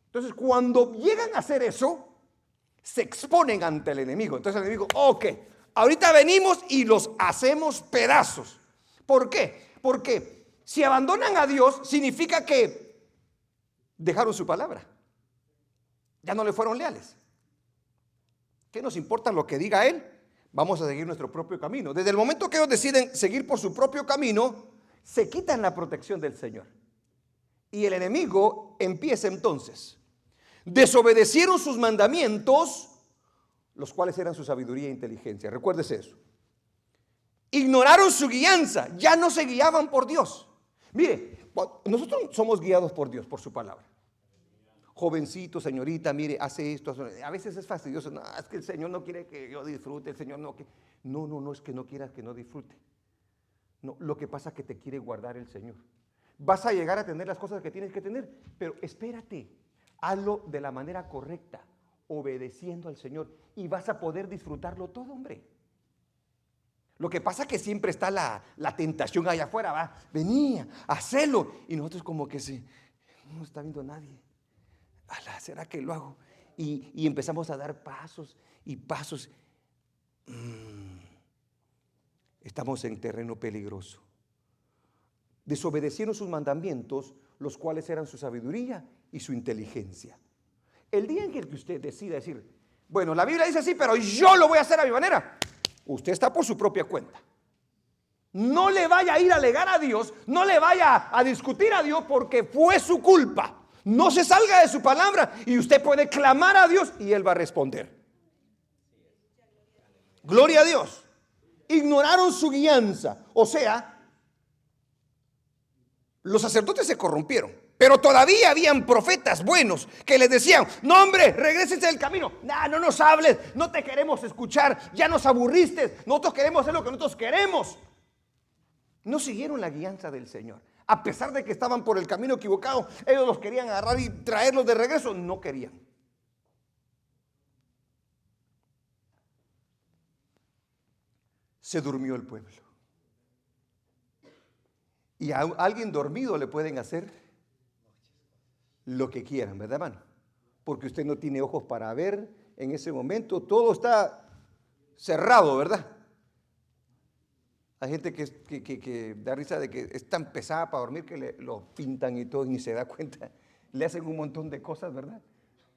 Entonces, cuando llegan a hacer eso, se exponen ante el enemigo. Entonces el enemigo, ok, ahorita venimos y los hacemos pedazos. ¿Por qué? Porque si abandonan a Dios, significa que dejaron su palabra. Ya no le fueron leales. ¿Qué nos importa lo que diga él? Vamos a seguir nuestro propio camino. Desde el momento que ellos deciden seguir por su propio camino, se quitan la protección del Señor. Y el enemigo empieza entonces. Desobedecieron sus mandamientos, los cuales eran su sabiduría e inteligencia. Recuérdese eso. Ignoraron su guianza, ya no se guiaban por Dios. Mire, nosotros somos guiados por Dios, por su palabra. Jovencito, señorita, mire, hace esto. A veces es fastidioso. No, es que el Señor no quiere que yo disfrute. El Señor no. No es que no quieras que no disfrute. No, lo que pasa es que te quiere guardar el Señor. Vas a llegar a tener las cosas que tienes que tener, pero espérate, hazlo de la manera correcta, obedeciendo al Señor, y vas a poder disfrutarlo todo, hombre. Lo que pasa es que siempre está la tentación allá afuera, va, venía, hacelo, y nosotros como que no está viendo nadie. Alá, ¿será que lo hago? Y empezamos a dar pasos y pasos. Estamos en terreno peligroso. Desobedecieron sus mandamientos, los cuales eran su sabiduría y su inteligencia. El día en que usted decida decir, bueno, la Biblia dice así, pero yo lo voy a hacer a mi manera, usted está por su propia cuenta. No le vaya a ir a alegar a Dios, no le vaya a discutir a Dios, porque fue su culpa. No se salga de su palabra y usted puede clamar a Dios y Él va a responder. Gloria a Dios. Ignoraron su guianza, o sea, los sacerdotes se corrompieron, pero todavía habían profetas buenos que les decían, no hombre, regrésense del camino, no nos hables, no te queremos escuchar, ya nos aburriste, nosotros queremos hacer lo que nosotros queremos. No siguieron la guianza del Señor, a pesar de que estaban por el camino equivocado. Ellos los querían agarrar y traerlos de regreso, no querían. Se durmió el pueblo. Y a alguien dormido le pueden hacer lo que quieran, ¿verdad, hermano? Porque usted no tiene ojos para ver en ese momento, todo está cerrado, ¿verdad? Hay gente que da risa de que es tan pesada para dormir que lo pintan y todo y ni se da cuenta. Le hacen un montón de cosas, ¿verdad?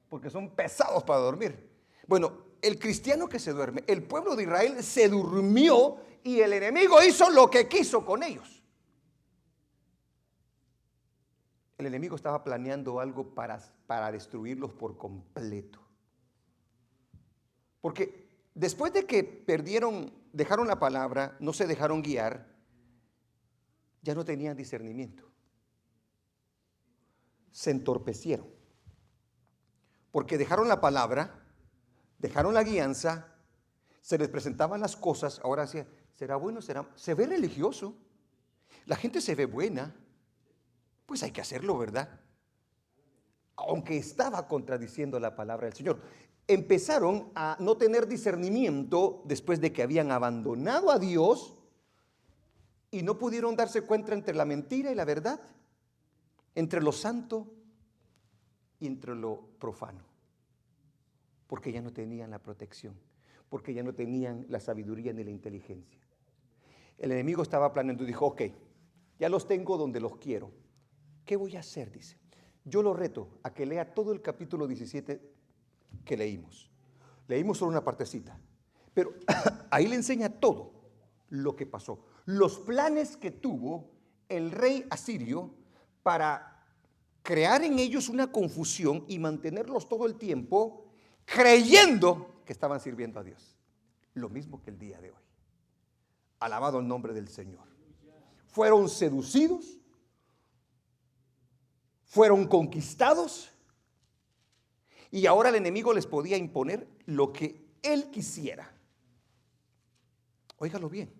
Porque son pesados para dormir. Bueno, el cristiano que se duerme, el pueblo de Israel se durmió y el enemigo hizo lo que quiso con ellos. El enemigo estaba planeando algo para destruirlos por completo. Porque después de que dejaron la palabra, no se dejaron guiar, ya no tenían discernimiento. Se entorpecieron. Porque dejaron la palabra, dejaron la guianza, se les presentaban las cosas. Ahora decía, ¿será bueno? Se ve religioso. La gente se ve buena. Pues hay que hacerlo, ¿verdad? Aunque estaba contradiciendo la palabra del Señor. Empezaron a no tener discernimiento después de que habían abandonado a Dios y no pudieron darse cuenta entre la mentira y la verdad, entre lo santo y entre lo profano. Porque ya no tenían la protección, porque ya no tenían la sabiduría ni la inteligencia. El enemigo estaba planeando y dijo, ok, ya los tengo donde los quiero. ¿Qué voy a hacer? Dice. Yo lo reto a que lea todo el capítulo 17 que leímos. Leímos solo una partecita, pero ahí le enseña todo lo que pasó. Los planes que tuvo el rey asirio para crear en ellos una confusión y mantenerlos todo el tiempo creyendo que estaban sirviendo a Dios. Lo mismo que el día de hoy. Alabado el nombre del Señor. Fueron seducidos. Fueron conquistados y ahora el enemigo les podía imponer lo que él quisiera. Óigalo bien.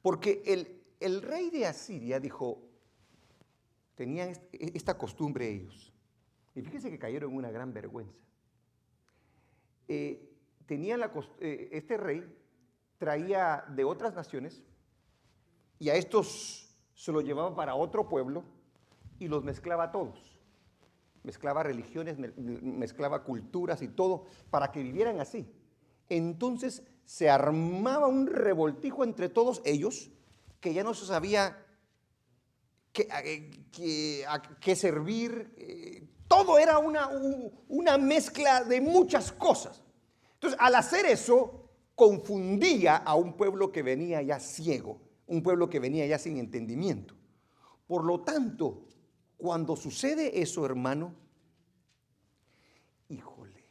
Porque el rey de Asiria dijo, tenían esta costumbre ellos. Y fíjense que cayeron en una gran vergüenza. Este rey traía de otras naciones y a estos se los llevaba para otro pueblo y los mezclaba a todos. Mezclaba religiones, mezclaba culturas y todo para que vivieran así. Entonces se armaba un revoltijo entre todos ellos que ya no se sabía a qué servir. todo era una mezcla de muchas cosas. Entonces, al hacer eso, confundía a un pueblo que venía ya ciego, un pueblo que venía ya sin entendimiento. Por lo tanto, cuando sucede eso, hermano, híjole,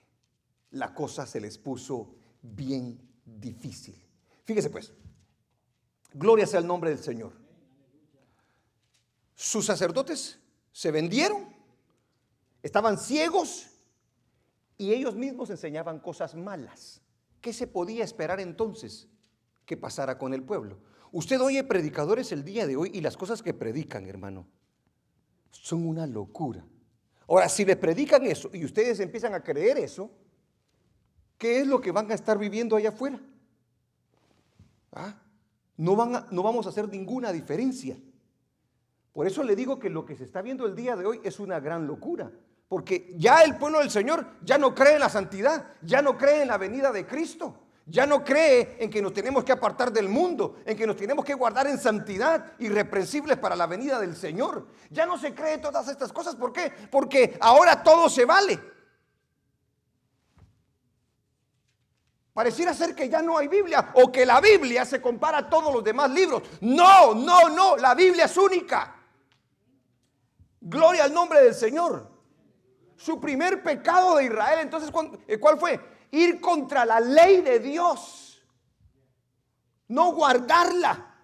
la cosa se les puso bien difícil. Fíjese pues, gloria sea el nombre del Señor. Sus sacerdotes se vendieron, estaban ciegos y ellos mismos enseñaban cosas malas. ¿Qué se podía esperar entonces que pasara con el pueblo? Usted oye predicadores el día de hoy y las cosas que predican, hermano, son una locura. Ahora, si les predican eso y ustedes empiezan a creer eso, ¿qué es lo que van a estar viviendo allá afuera? No vamos a hacer ninguna diferencia. Por eso le digo que lo que se está viendo el día de hoy es una gran locura. Porque ya el pueblo del Señor ya no cree en la santidad, ya no cree en la venida de Cristo, ya no cree en que nos tenemos que apartar del mundo, en que nos tenemos que guardar en santidad, irreprensibles para la venida del Señor. Ya no se cree todas estas cosas. ¿Por qué? Porque ahora todo se vale. Pareciera ser que ya no hay Biblia o que la Biblia se compara a todos los demás libros. No, la Biblia es única. Gloria al nombre del Señor. Su primer pecado de Israel, entonces, ¿cuál fue? Ir contra la ley de Dios, no guardarla.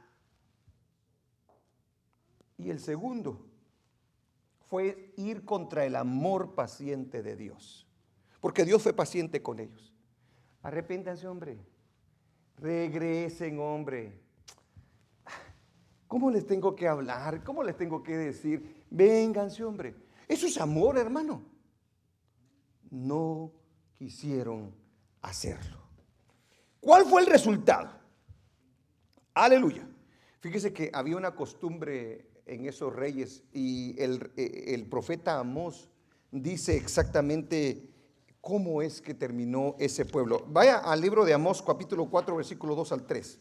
Y el segundo fue ir contra el amor paciente de Dios, porque Dios fue paciente con ellos. Arrepéntanse, hombre, regresen, hombre. ¿Cómo les tengo que hablar? ¿Cómo les tengo que decir? Vénganse, hombre. Eso es amor, hermano. No quisieron hacerlo. ¿Cuál fue el resultado? Aleluya. Fíjese que había una costumbre en esos reyes y el profeta Amós dice exactamente cómo es que terminó ese pueblo. Vaya al libro de Amós, capítulo 4, versículo 2 al 3.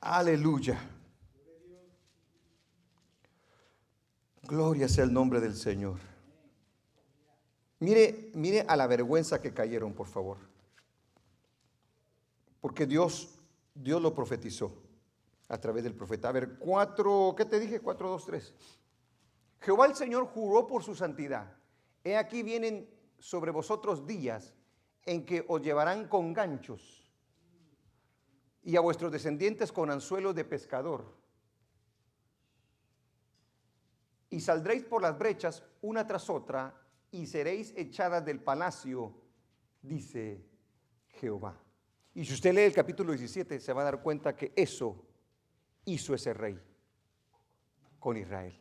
Aleluya. Gloria sea el nombre del Señor. Mire a la vergüenza que cayeron, por favor. Porque Dios lo profetizó a través del profeta. A ver, 4, ¿qué te dije? 4, 2, 3. Jehová el Señor juró por su santidad. He aquí vienen sobre vosotros días en que os llevarán con ganchos y a vuestros descendientes con anzuelos de pescador. Y saldréis por las brechas una tras otra y seréis echadas del palacio, dice Jehová. Y si usted lee el capítulo 17, se va a dar cuenta que eso hizo ese rey con Israel.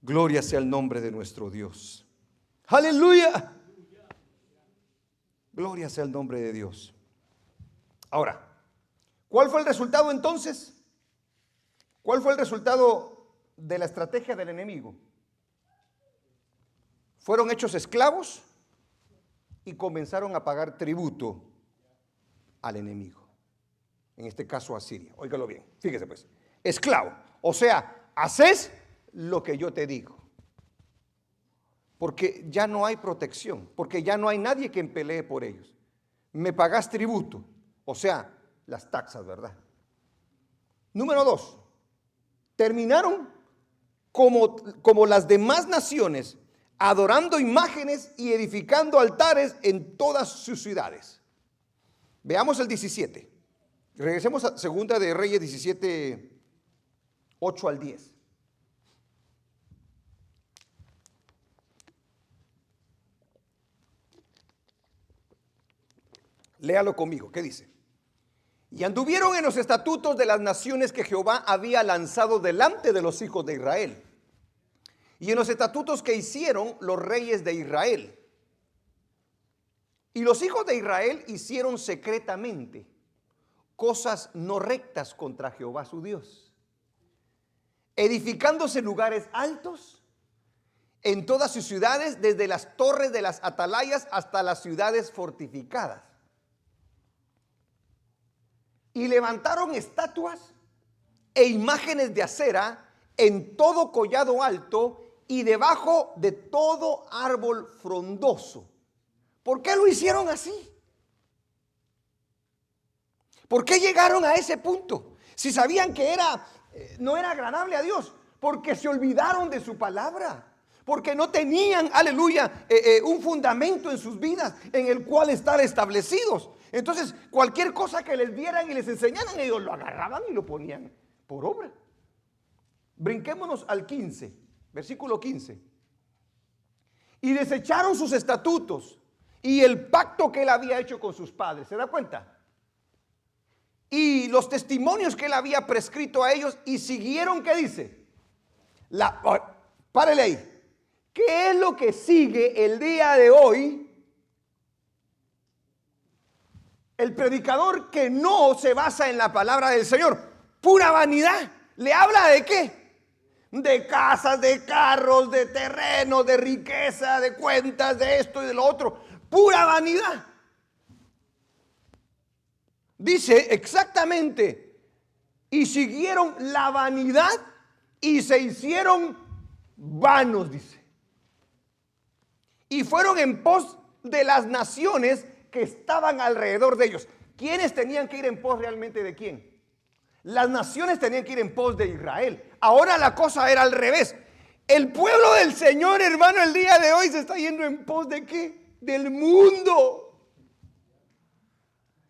Gloria sea el nombre de nuestro Dios. ¡Aleluya! Gloria sea el nombre de Dios. Ahora, ¿cuál fue el resultado entonces? ¿Cuál fue el resultado de la estrategia del enemigo? Fueron hechos esclavos y comenzaron a pagar tributo al enemigo. En este caso a Siria. Óigalo bien, fíjese pues. Esclavo, o sea, haces lo que yo te digo. Porque ya no hay protección, porque ya no hay nadie que pelee por ellos. Me pagas tributo, o sea, las taxas, ¿verdad? Número 2, terminaron como las demás naciones, adorando imágenes y edificando altares en todas sus ciudades. Veamos el 17. Regresemos a Segunda de Reyes 17, 8 al 10. Léalo conmigo, ¿qué dice? Y anduvieron en los estatutos de las naciones que Jehová había lanzado delante de los hijos de Israel, y en los estatutos que hicieron los reyes de Israel. Y los hijos de Israel hicieron secretamente cosas no rectas contra Jehová su Dios, edificándose lugares altos en todas sus ciudades, desde las torres de las atalayas hasta las ciudades fortificadas. Y levantaron estatuas e imágenes de acera en todo collado alto y debajo de todo árbol frondoso. ¿Por qué lo hicieron así? ¿Por qué llegaron a ese punto? Si sabían que no era agradable a Dios, porque se olvidaron de su palabra, porque no tenían, aleluya, un fundamento en sus vidas en el cual estar establecidos. Entonces, cualquier cosa que les dieran y les enseñaran, ellos lo agarraban y lo ponían por obra. Brinquémonos al 15, versículo 15. Y desecharon sus estatutos y el pacto que él había hecho con sus padres. ¿Se da cuenta? Y los testimonios que él había prescrito a ellos y siguieron, ¿qué dice? Párele ahí. ¿Qué es lo que sigue el día de hoy? El predicador que no se basa en la palabra del Señor, pura vanidad. ¿Le habla de qué? De casas, de carros, de terrenos, de riqueza, de cuentas, de esto y de lo otro. Pura vanidad. Dice exactamente, y siguieron la vanidad y se hicieron vanos, dice. Y fueron en pos de las naciones que estaban alrededor de ellos. ¿Quiénes tenían que ir en pos realmente de quién? Las naciones tenían que ir en pos de Israel. Ahora la cosa era al revés. El pueblo del Señor, hermano, el día de hoy se está yendo en pos de ¿qué? Del mundo.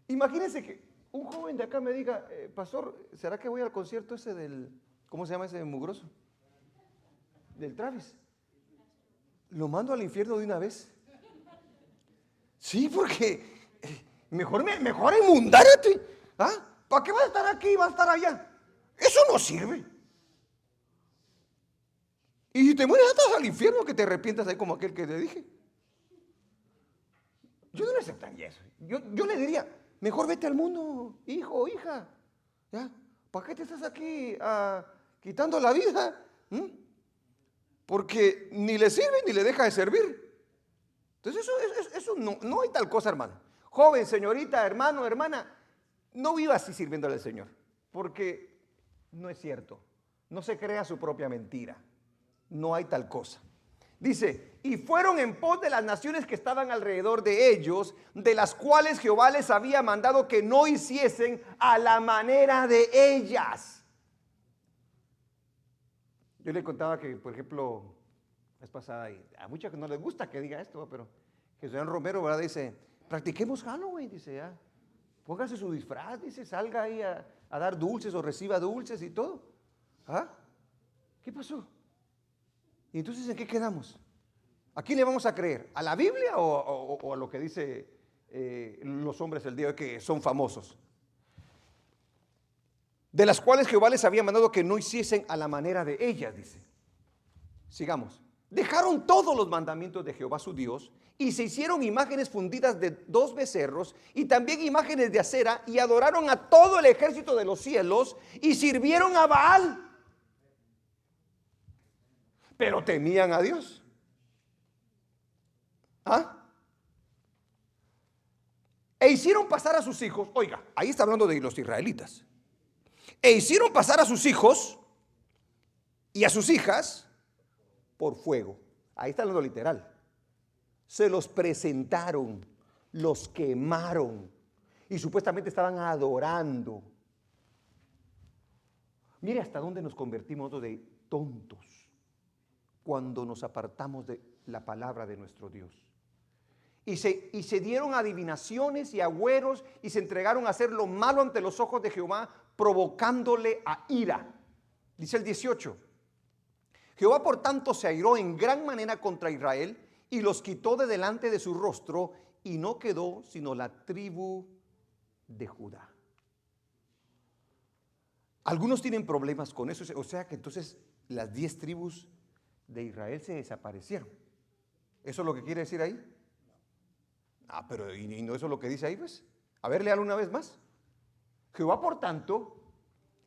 Imagínense que un joven de acá me diga, pastor, ¿será que voy al concierto ese del, ¿cómo se llama ese mugroso? Del Travis. Lo mando al infierno de una vez. Sí, porque mejor enmundárate. ¿Ah? ¿Para qué va a estar aquí y va a estar allá? Eso no sirve. Y si te mueres, estás al infierno, que te arrepientas ahí como aquel que te dije. Yo no le aceptaría eso. Yo le diría, mejor vete al mundo, hijo o hija. ¿Ya? ¿Para qué te estás aquí quitando la vida? Porque ni le sirve ni le deja de servir. Entonces eso no hay tal cosa, hermano. Joven, señorita, hermano, hermana, no viva así sirviéndole al Señor, porque no es cierto. No se crea su propia mentira. No hay tal cosa. Dice, y fueron en pos de las naciones que estaban alrededor de ellos, de las cuales Jehová les había mandado que no hiciesen a la manera de ellas. Yo le contaba que, por ejemplo, la vez pasada, y a muchos que no les gusta que diga esto, pero que Jesús Romero, ¿verdad? Dice, practiquemos Halloween, dice, ya. Póngase su disfraz, dice, salga ahí a dar dulces o reciba dulces y todo. ¿Ah? ¿Qué pasó? ¿Y entonces en qué quedamos? ¿A quién le vamos a creer? ¿A la Biblia o a lo que dice los hombres del día de hoy que son famosos? De las cuales Jehová les había mandado que no hiciesen a la manera de ellas, dice. Sigamos. Dejaron todos los mandamientos de Jehová su Dios y se hicieron imágenes fundidas de 2 becerros y también imágenes de acera y adoraron a todo el ejército de los cielos y sirvieron a Baal. Pero temían a Dios. ¿Ah? E hicieron pasar a sus hijos, oiga, ahí está hablando de los israelitas. E hicieron pasar a sus hijos y a sus hijas por fuego. Ahí está hablando literal. Se los presentaron, los quemaron y supuestamente estaban adorando. Mire hasta dónde nos convertimos de tontos cuando nos apartamos de la palabra de nuestro Dios. Y se dieron adivinaciones y agüeros y se entregaron a hacer lo malo ante los ojos de Jehová, provocándole a ira. Dice el 18. Jehová por tanto se airó en gran manera contra Israel y los quitó de delante de su rostro y no quedó sino la tribu de Judá. Algunos tienen problemas con eso, o sea que entonces las 10 tribus de Israel se desaparecieron. ¿Eso es lo que quiere decir ahí? Pero ¿y no eso es lo que dice ahí, pues? A ver, léalo una vez más. Jehová por tanto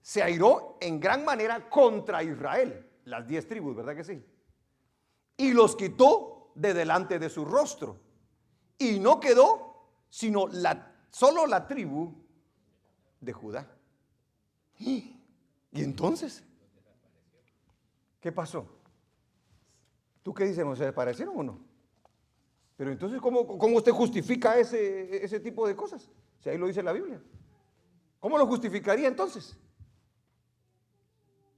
se airó en gran manera contra Israel, las 10 tribus, ¿verdad que sí? Y los quitó de delante de su rostro y no quedó sino solo la tribu de Judá. ¿Y entonces? ¿Qué pasó? ¿Tú qué dices? ¿No se parecieron o no? Pero entonces, ¿cómo usted justifica ese tipo de cosas? Si ahí lo dice la Biblia. ¿Cómo lo justificaría entonces?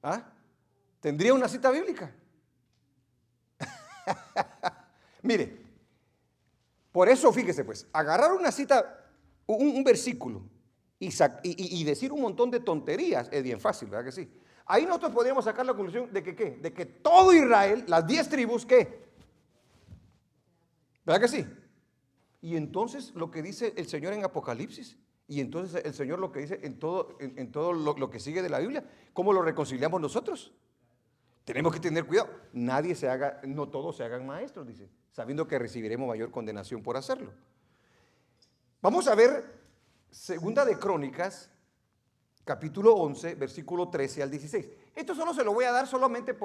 ¿Ah? ¿Tendría una cita bíblica? Mire, por eso fíjese pues, agarrar una cita, un versículo y decir un montón de tonterías es bien fácil, ¿verdad que sí? Ahí nosotros podríamos sacar la conclusión de que ¿qué? De que todo Israel, las 10 tribus, ¿qué? ¿Verdad que sí? Y entonces lo que dice el Señor en Apocalipsis, y entonces el Señor lo que dice en todo lo que sigue de la Biblia, ¿cómo lo reconciliamos nosotros? Tenemos que tener cuidado. No todos se hagan maestros, dice, sabiendo que recibiremos mayor condenación por hacerlo. Vamos a ver Segunda de Crónicas, capítulo 11, versículo 13 al 16. Esto solo se lo voy a dar solamente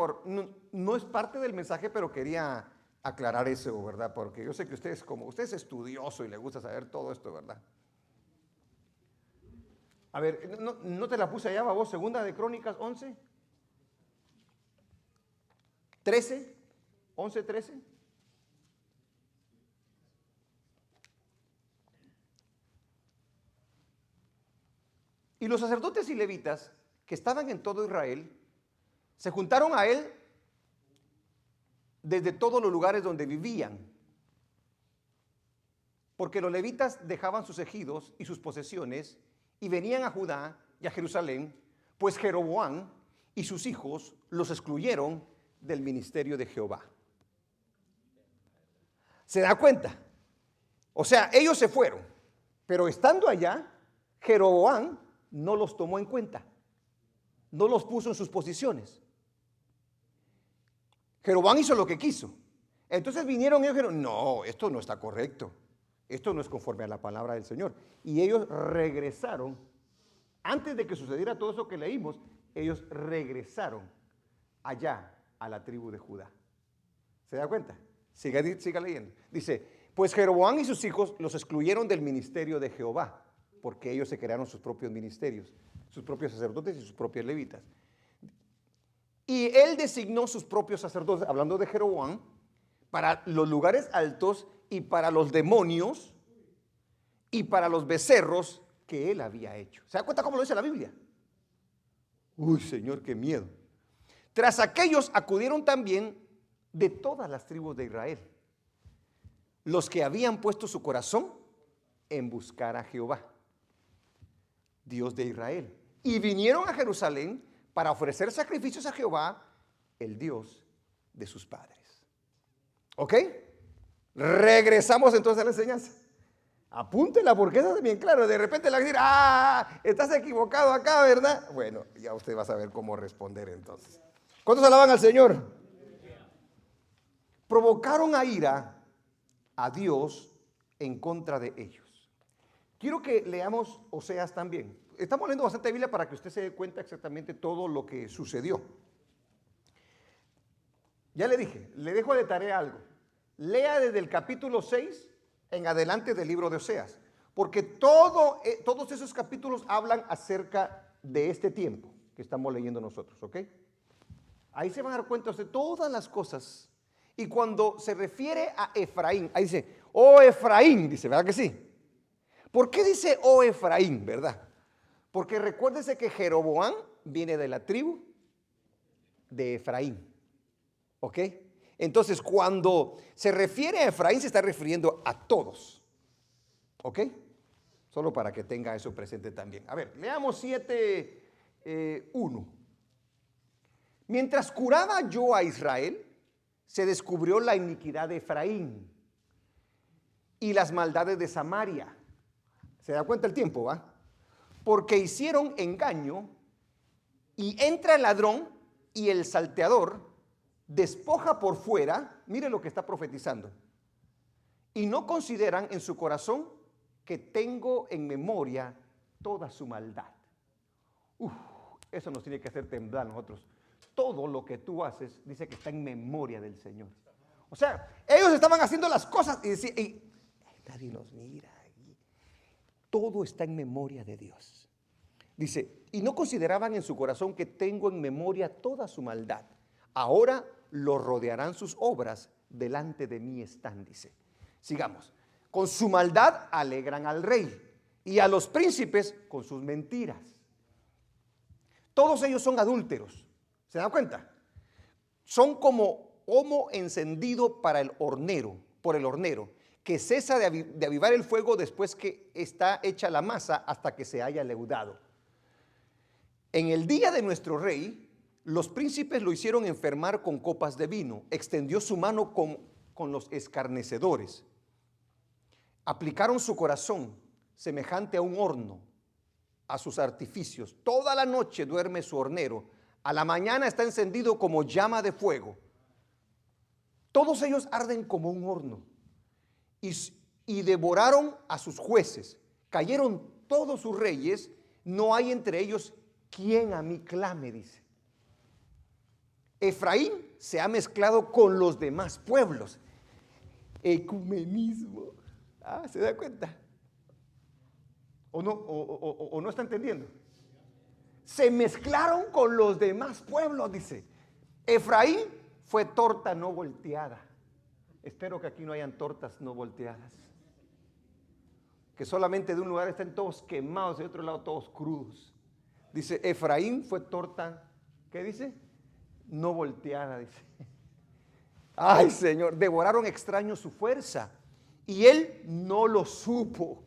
no es parte del mensaje, pero quería aclarar eso, ¿verdad? Porque yo sé que usted es estudioso y le gusta saber todo esto, ¿verdad? A ver, no te la puse allá, vos, Segunda de Crónicas 11, 13, 11, 13. Y los sacerdotes y levitas que estaban en todo Israel se juntaron a él desde todos los lugares donde vivían, porque los levitas dejaban sus ejidos y sus posesiones y venían a Judá y a Jerusalén, pues Jeroboam y sus hijos los excluyeron del ministerio de Jehová. ¿Se da cuenta? O sea, ellos se fueron, pero estando allá, Jeroboam no los tomó en cuenta, no los puso en sus posiciones. Jeroboam hizo lo que quiso. Entonces vinieron ellos y dijeron, no, esto no está correcto, esto no es conforme a la palabra del Señor. Y ellos regresaron, antes de que sucediera todo eso que leímos, ellos regresaron allá a la tribu de Judá. ¿Se da cuenta? Siga leyendo. Dice, pues Jeroboam y sus hijos los excluyeron del ministerio de Jehová, porque ellos se crearon sus propios ministerios, sus propios sacerdotes y sus propios levitas. Y él designó sus propios sacerdotes, hablando de Jeroboam, para los lugares altos y para los demonios y para los becerros que él había hecho. ¿Se da cuenta cómo lo dice la Biblia? Uy, Señor, qué miedo. Tras aquellos acudieron también de todas las tribus de Israel, los que habían puesto su corazón en buscar a Jehová, Dios de Israel, y vinieron a Jerusalén para ofrecer sacrificios a Jehová, el Dios de sus padres. ¿Ok? Regresamos entonces a la enseñanza. Apúntela porque eso es bien claro. De repente le va a decir, estás equivocado acá, ¿verdad? Bueno, ya usted va a saber cómo responder entonces. ¿Cuántos alaban al Señor? Provocaron a ira a Dios en contra de ellos. Quiero que leamos Oseas también. Estamos leyendo bastante Biblia para que usted se dé cuenta exactamente todo lo que sucedió. Ya le dije, le dejo de tarea algo. Lea desde el capítulo 6 en adelante del libro de Oseas, porque todos esos capítulos hablan acerca de este tiempo que estamos leyendo nosotros, ¿ok? Ahí se van a dar cuenta de todas las cosas. Y cuando se refiere a Efraín, ahí dice, oh Efraín, dice, ¿verdad que sí? ¿Por qué dice oh Efraín, verdad? Porque recuérdese que Jeroboam viene de la tribu de Efraín, ¿ok? Entonces, cuando se refiere a Efraín, se está refiriendo a todos, ¿ok? Solo para que tenga eso presente también. A ver, leamos 7:1. Mientras curaba yo a Israel, se descubrió la iniquidad de Efraín y las maldades de Samaria. ¿Se da cuenta el tiempo, va? Porque hicieron engaño y entra el ladrón y el salteador despoja por fuera, mire lo que está profetizando, y no consideran en su corazón que tengo en memoria toda su maldad. Eso nos tiene que hacer temblar a nosotros. Todo lo que tú haces dice que está en memoria del Señor. O sea, ellos estaban haciendo las cosas y decían, nadie nos mira. Todo está en memoria de Dios. Dice, y no consideraban en su corazón que tengo en memoria toda su maldad. Ahora lo rodearán sus obras, delante de mí están, dice. Sigamos. Con su maldad alegran al rey y a los príncipes con sus mentiras. Todos ellos son adúlteros. ¿Se dan cuenta? Son como humo encendido para el hornero, por el hornero, que cesa de avivar el fuego después que está hecha la masa hasta que se haya leudado. En el día de nuestro rey, los príncipes lo hicieron enfermar con copas de vino, extendió su mano con los escarnecedores. Aplicaron su corazón semejante a un horno, a sus artificios. Toda la noche duerme su hornero, a la mañana está encendido como llama de fuego. Todos ellos arden como un horno y devoraron a sus jueces. Cayeron todos sus reyes, no hay entre ellos quien a mí clame, dice. Efraín se ha mezclado con los demás pueblos. Ecumenismo. ¿Se da cuenta? ¿O no está entendiendo? Se mezclaron con los demás pueblos, dice. Efraín fue torta no volteada. Espero que aquí no hayan tortas no volteadas. Que solamente de un lugar estén todos quemados y de otro lado todos crudos. Dice, Efraín fue torta, ¿qué dice? No volteada, dice. Ay, Señor, devoraron extraños su fuerza y él no lo supo.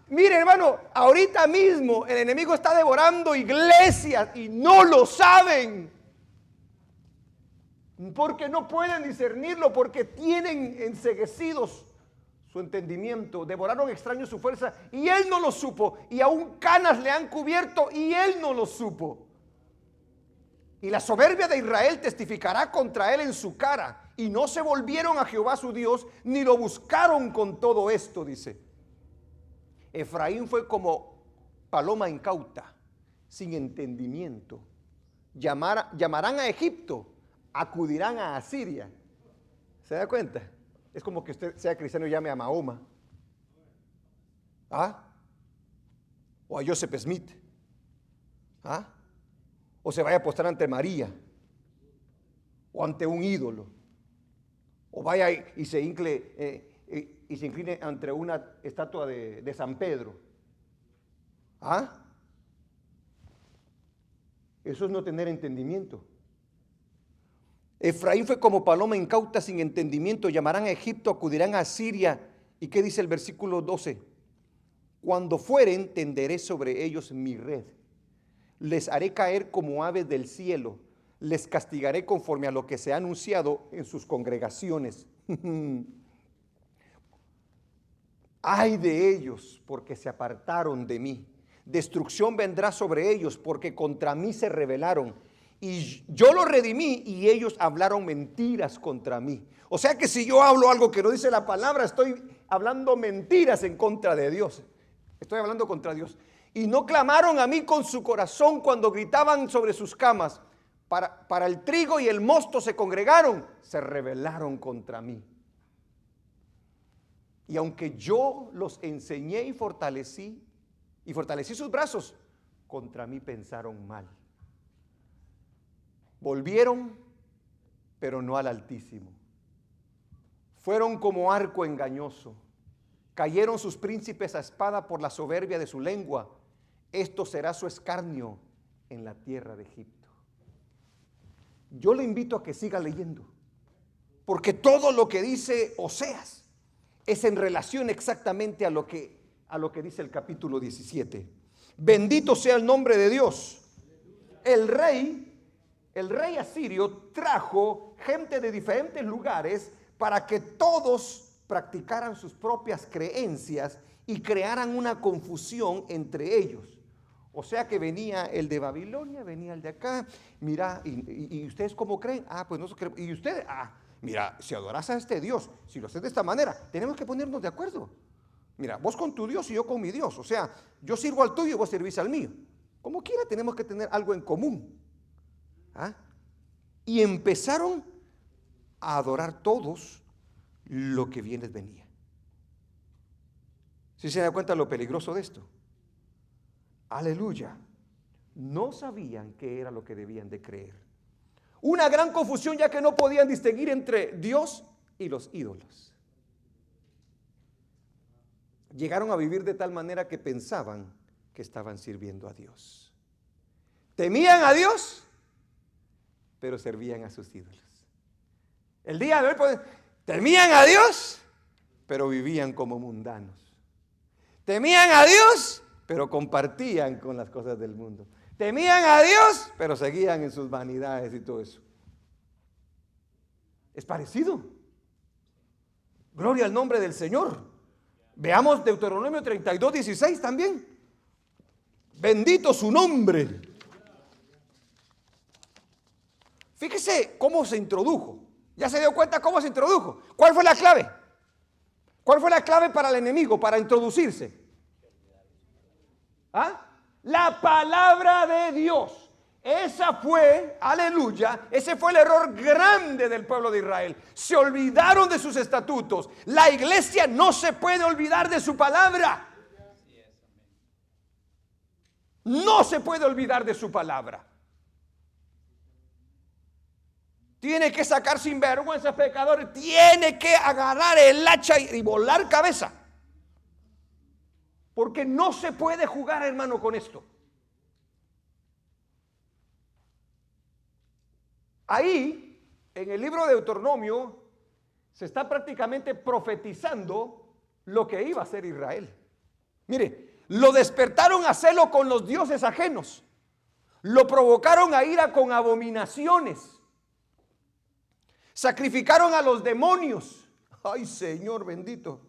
Mire, hermano, ahorita mismo el enemigo está devorando iglesias y no lo saben. Porque no pueden discernirlo, porque tienen enceguecidos su entendimiento. Devoraron extraños su fuerza y él no lo supo. Y aún canas le han cubierto y él no lo supo. Y la soberbia de Israel testificará contra él en su cara. Y no se volvieron a Jehová su Dios, ni lo buscaron con todo esto, dice. Efraín fue como paloma incauta, sin entendimiento. Llamarán a Egipto, acudirán a Asiria. ¿Se da cuenta? Es como que usted sea cristiano y llame a Mahoma. O a Joseph Smith. O se vaya a postar ante María. O ante un ídolo. O vaya y se incline ante una estatua de San Pedro. Eso es no tener entendimiento. Efraín fue como paloma incauta sin entendimiento. Llamarán a Egipto, acudirán a Siria. ¿Y qué dice el versículo 12? Cuando fueren, tenderé sobre ellos mi red. Les haré caer como aves del cielo. Les castigaré conforme a lo que se ha anunciado en sus congregaciones. Ay de ellos, porque se apartaron de mí. Destrucción vendrá sobre ellos, porque contra mí se rebelaron. Y yo los redimí y ellos hablaron mentiras contra mí. O sea que si yo hablo algo que no dice la palabra, estoy hablando mentiras en contra de Dios. Estoy hablando contra Dios. Y no clamaron a mí con su corazón cuando gritaban sobre sus camas. Para el trigo y el mosto se congregaron, se rebelaron contra mí. Y aunque yo los enseñé y fortalecí sus brazos, contra mí pensaron mal. Volvieron, pero no al Altísimo. Fueron como arco engañoso. Cayeron sus príncipes a espada por la soberbia de su lengua. Esto será su escarnio en la tierra de Egipto. Yo le invito a que siga leyendo, porque todo lo que dice Oseas es en relación exactamente a lo que dice el capítulo 17. Bendito sea el nombre de Dios. El rey asirio trajo gente de diferentes lugares para que todos practicaran sus propias creencias y crearan una confusión entre ellos. O sea que venía el de Babilonia, venía el de acá. Mira, ¿y ustedes cómo creen? Pues nosotros creemos. Y ustedes, mira, si adoras a este Dios, si lo haces de esta manera, tenemos que ponernos de acuerdo. Mira, vos con tu Dios y yo con mi Dios. O sea, yo sirvo al tuyo y vos servís al mío. Como quiera, tenemos que tener algo en común. Y empezaron a adorar todos lo que bien les venía. ¿Sí se da cuenta lo peligroso de esto? Aleluya. No sabían qué era lo que debían de creer. Una gran confusión, ya que no podían distinguir entre Dios y los ídolos. Llegaron a vivir de tal manera que pensaban que estaban sirviendo a Dios. Temían a Dios, pero servían a sus ídolos. El día de hoy, pues, temían a Dios, pero vivían como mundanos. Temían a Dios, pero compartían con las cosas del mundo. Temían a Dios, pero seguían en sus vanidades y todo eso. Es parecido. Gloria al nombre del Señor. Veamos Deuteronomio 32:16 también. Bendito su nombre. Fíjese cómo se introdujo. ¿Ya se dio cuenta cómo se introdujo? ¿Cuál fue la clave? ¿Cuál fue la clave para el enemigo, para introducirse? ¿Ah? La palabra de Dios. Esa fue, aleluya, ese fue el error grande del pueblo de Israel. Se olvidaron de sus estatutos. La iglesia no se puede olvidar de su palabra. No se puede olvidar de su palabra. Tiene que sacar sin vergüenza pecadores. Tiene que agarrar el hacha y volar cabeza. Porque no se puede jugar, hermano, con esto. Ahí, en el libro de Deuteronomio, se está prácticamente profetizando lo que iba a hacer Israel. Mire, lo despertaron a celo con los dioses ajenos. Lo provocaron a ira con abominaciones. Sacrificaron a los demonios. Ay, Señor bendito.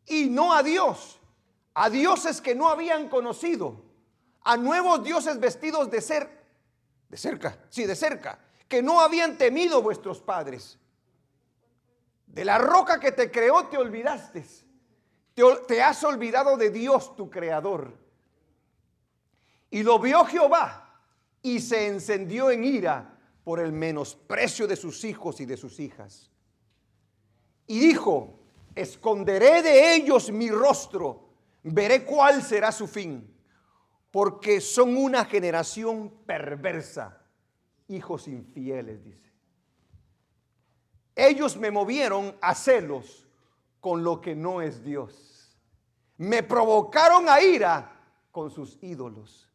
Y no a Dios. A dioses que no habían conocido. A nuevos dioses vestidos de cerca, que no habían temido vuestros padres. De la roca que te creó te olvidaste. Te has olvidado de Dios, tu creador. Y lo vio Jehová y se encendió en ira por el menosprecio de sus hijos y de sus hijas. Y dijo: esconderé de ellos mi rostro, veré cuál será su fin. Porque son una generación perversa, hijos infieles, dice. Ellos me movieron a celos con lo que no es Dios. Me provocaron a ira con sus ídolos.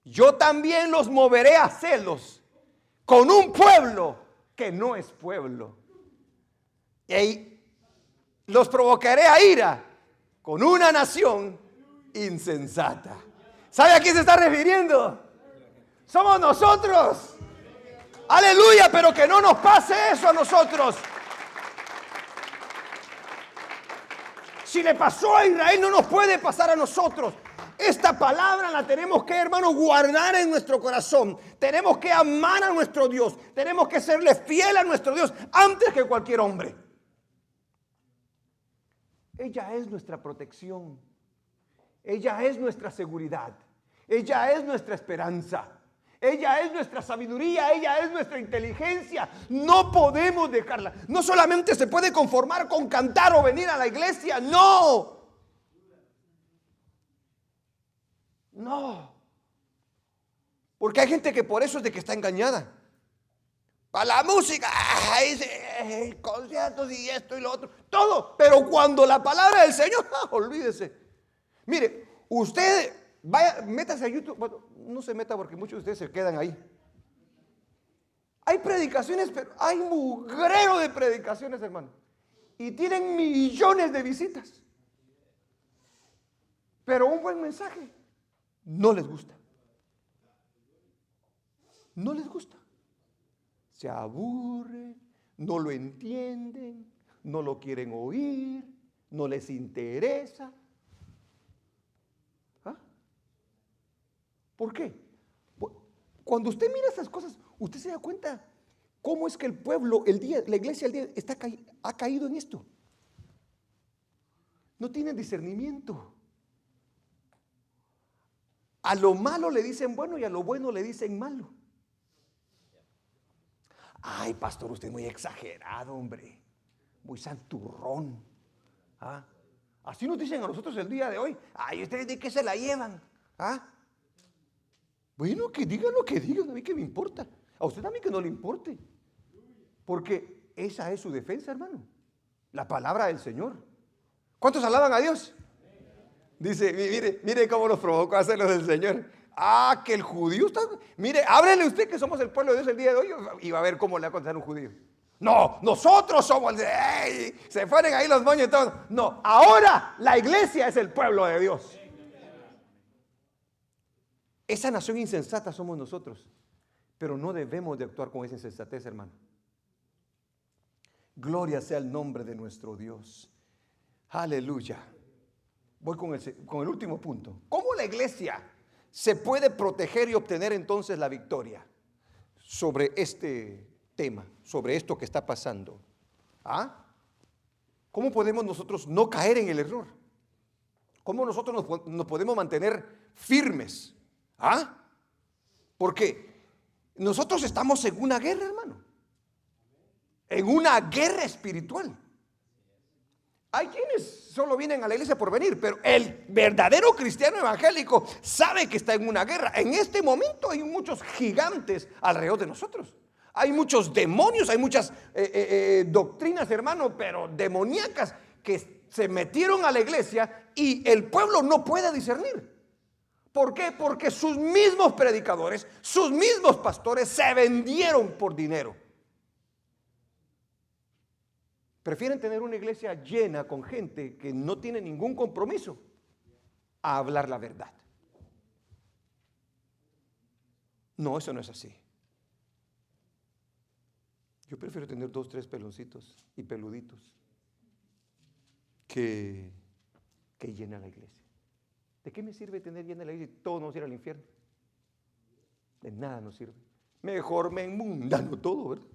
Yo también los moveré a celos con un pueblo que no es pueblo. Y los provocaré a ira con una nación insensata. ¿Sabe a quién se está refiriendo? Somos nosotros. Aleluya, pero que no nos pase eso a nosotros. Si le pasó a Israel, no nos puede pasar a nosotros. Esta palabra la tenemos que, hermanos, guardar en nuestro corazón. Tenemos que amar a nuestro Dios. Tenemos que serle fiel a nuestro Dios antes que cualquier hombre. Ella es nuestra protección. Ella es nuestra seguridad. Ella es nuestra esperanza. Ella es nuestra sabiduría. Ella es nuestra inteligencia. No podemos dejarla. No solamente se puede conformar con cantar o venir a la iglesia. No. No. Porque hay gente que por eso es de que está engañada. Para la música, conciertos y esto y lo otro. Todo. Pero cuando la palabra del Señor, olvídese. Mire, usted vaya, métase a YouTube. Bueno, no se meta porque muchos de ustedes se quedan ahí. Hay predicaciones, pero hay mugrero de predicaciones, hermano. Y tienen millones de visitas. Pero un buen mensaje no les gusta. No les gusta. Se aburren, no lo entienden, no lo quieren oír, no les interesa. ¿Ah? ¿Por qué? Cuando usted mira esas cosas, usted se da cuenta cómo es que el pueblo, la iglesia ha caído en esto. No tienen discernimiento. A lo malo le dicen bueno y a lo bueno le dicen malo. Ay, pastor, usted es muy exagerado, hombre. Muy santurrón. ¿Ah? Así nos dicen a nosotros el día de hoy. Ay, ¿ustedes de qué se la llevan? ¿Ah? Bueno, que digan lo que digan, a mí qué me importa. A usted también que no le importe. Porque esa es su defensa, hermano. La palabra del Señor. ¿Cuántos alaban a Dios? Dice, mire cómo nos provocó a hacerlo del Señor. Ah, que el judío está... Mire, ábrele usted que somos el pueblo de Dios el día de hoy y va a ver cómo le va a contestar un judío. No, nosotros somos... ¡Ey! Se ponen ahí los moños y todo. No, ahora la iglesia es el pueblo de Dios. Esa nación insensata somos nosotros. Pero no debemos de actuar con esa insensatez, hermano. Gloria sea el nombre de nuestro Dios. Aleluya. Voy con el último punto. ¿Cómo la iglesia se puede proteger y obtener entonces la victoria sobre este tema, sobre esto que está pasando? ¿Ah? ¿Cómo podemos nosotros no caer en el error? ¿Cómo nosotros nos podemos mantener firmes? ¿Ah? Porque nosotros estamos en una guerra, hermano. En una guerra espiritual. Hay quienes solo vienen a la iglesia por venir, pero el verdadero cristiano evangélico sabe que está en una guerra. En este momento hay muchos gigantes alrededor de nosotros. Hay muchos demonios, hay muchas doctrinas, hermano, pero demoníacas que se metieron a la iglesia y el pueblo no puede discernir. ¿Por qué? Porque sus mismos predicadores, sus mismos pastores se vendieron por dinero. Prefieren tener una iglesia llena con gente que no tiene ningún compromiso a hablar la verdad. No, eso no es así. Yo prefiero tener 2, 3 peloncitos y peluditos que llena la iglesia. ¿De qué me sirve tener llena la iglesia y todos vamos a ir al infierno? De nada nos sirve. Mejor me enmundano todo, ¿verdad?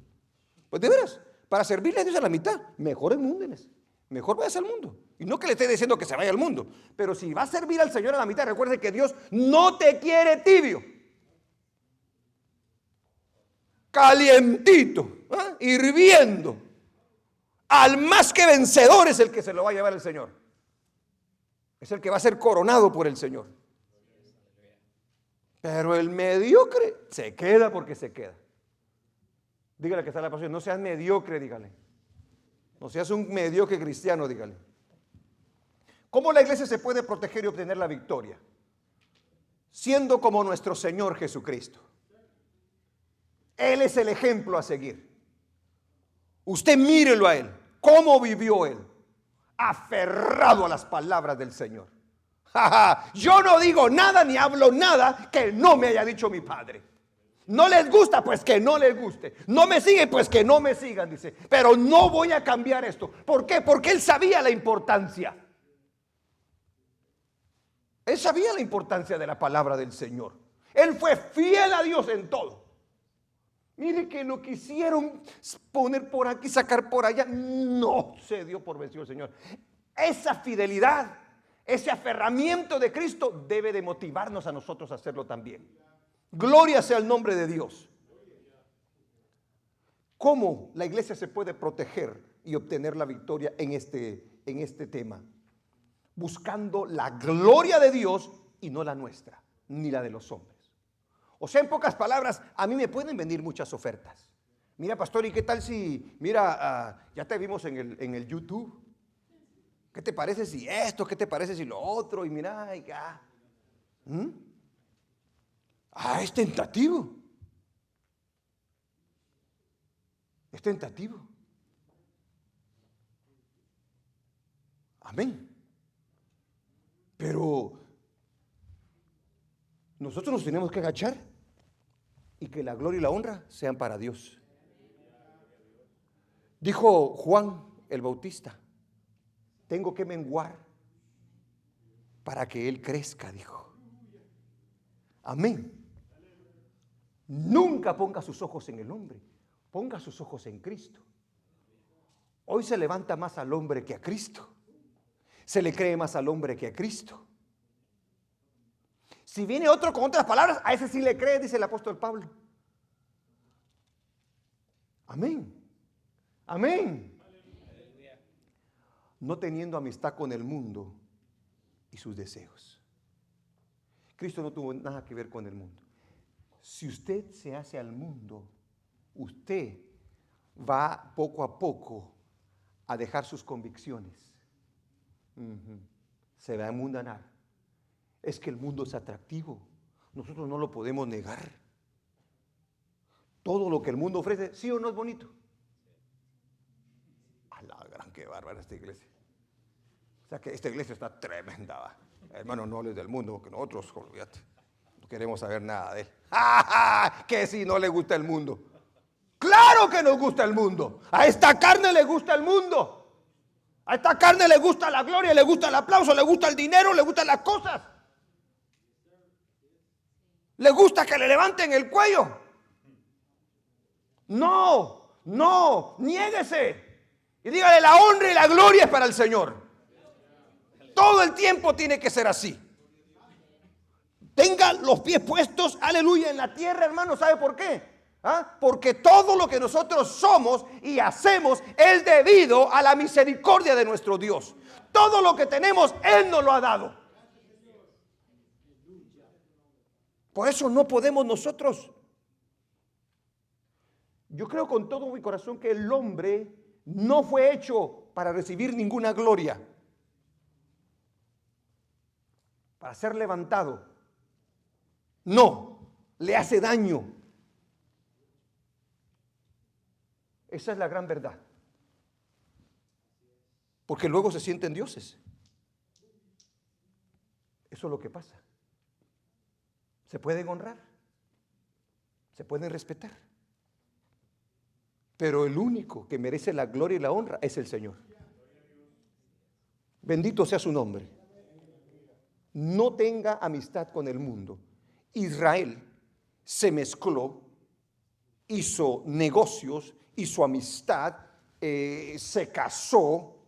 Pues de veras. Para servirle a Dios a la mitad, mejor enmúndenes, mejor vayas al mundo. Y no que le esté diciendo que se vaya al mundo, pero si va a servir al Señor a la mitad, recuerde que Dios no te quiere tibio, calientito, hirviendo. Al más que vencedor es el que se lo va a llevar el Señor. Es el que va a ser coronado por el Señor. Pero el mediocre se queda porque se queda. Dígale que está la pasión, no seas mediocre, dígale. No seas un mediocre cristiano, dígale. ¿Cómo la iglesia se puede proteger y obtener la victoria? Siendo como nuestro Señor Jesucristo. Él es el ejemplo a seguir. Usted mírelo a Él. ¿Cómo vivió Él? Aferrado a las palabras del Señor. Yo no digo nada ni hablo nada que no me haya dicho mi Padre. No les gusta, pues que no les guste. No me siguen, pues que no me sigan, dice. Pero no voy a cambiar esto. ¿Por qué? Porque él sabía la importancia. Él sabía la importancia de la palabra del Señor. Él fue fiel a Dios en todo. Mire que lo quisieron poner por aquí, sacar por allá. No se dio por vencido el Señor. Esa fidelidad, ese aferramiento de Cristo debe de motivarnos a nosotros a hacerlo también. Gloria sea el nombre de Dios. ¿Cómo la iglesia se puede proteger y obtener la victoria en este tema? Buscando la gloria de Dios y no la nuestra, ni la de los hombres. O sea, en pocas palabras, a mí me pueden venir muchas ofertas. Mira, pastor, ¿y qué tal si, mira, ya te vimos en el YouTube? ¿Qué te parece si esto? ¿Qué te parece si lo otro? Y mira, y ya. Es tentativo. Es tentativo. Amén. Pero nosotros nos tenemos que agachar y que la gloria y la honra sean para Dios. Dijo Juan el Bautista, tengo que menguar para que Él crezca, dijo. Amén. Nunca ponga sus ojos en el hombre, ponga sus ojos en Cristo. Hoy se levanta más al hombre que a Cristo. Se le cree más al hombre que a Cristo. Si viene otro con otras palabras, a ese sí le cree, dice el apóstol Pablo. Amén. Amén. No teniendo amistad con el mundo y sus deseos. Cristo no tuvo nada que ver con el mundo. Si usted se hace al mundo, usted va poco a poco a dejar sus convicciones. Se va a emundanar. Es que el mundo es atractivo. Nosotros no lo podemos negar. Todo lo que el mundo ofrece, ¿sí o no es bonito? A la gran, qué bárbara esta iglesia. O sea que esta iglesia está tremenda, ¿va? Hermano, no hables del mundo, porque nosotros, olvídate, no queremos saber nada de él. Que si no le gusta el mundo. Claro que nos gusta el mundo. A esta carne le gusta el mundo. A esta carne le gusta la gloria, le gusta el aplauso, le gusta el dinero, le gustan las cosas. Le gusta que le levanten el cuello. No, niéguese. Y dígale, la honra y la gloria es para el Señor. Todo el tiempo tiene que ser así. Tenga los pies puestos, aleluya, en la tierra, hermano. ¿Sabe por qué? Porque todo lo que nosotros somos y hacemos es debido a la misericordia de nuestro Dios. Todo lo que tenemos, Él nos lo ha dado. Por eso no podemos nosotros. Yo creo con todo mi corazón que el hombre no fue hecho para recibir ninguna gloria, para ser levantado. No, le hace daño. Esa es la gran verdad. Porque luego se sienten dioses. Eso es lo que pasa. Se pueden honrar, se pueden respetar, pero el único que merece la gloria y la honra es el Señor. Bendito sea su nombre. No tenga amistad con el mundo. Israel se mezcló, hizo negocios, hizo amistad, se casó,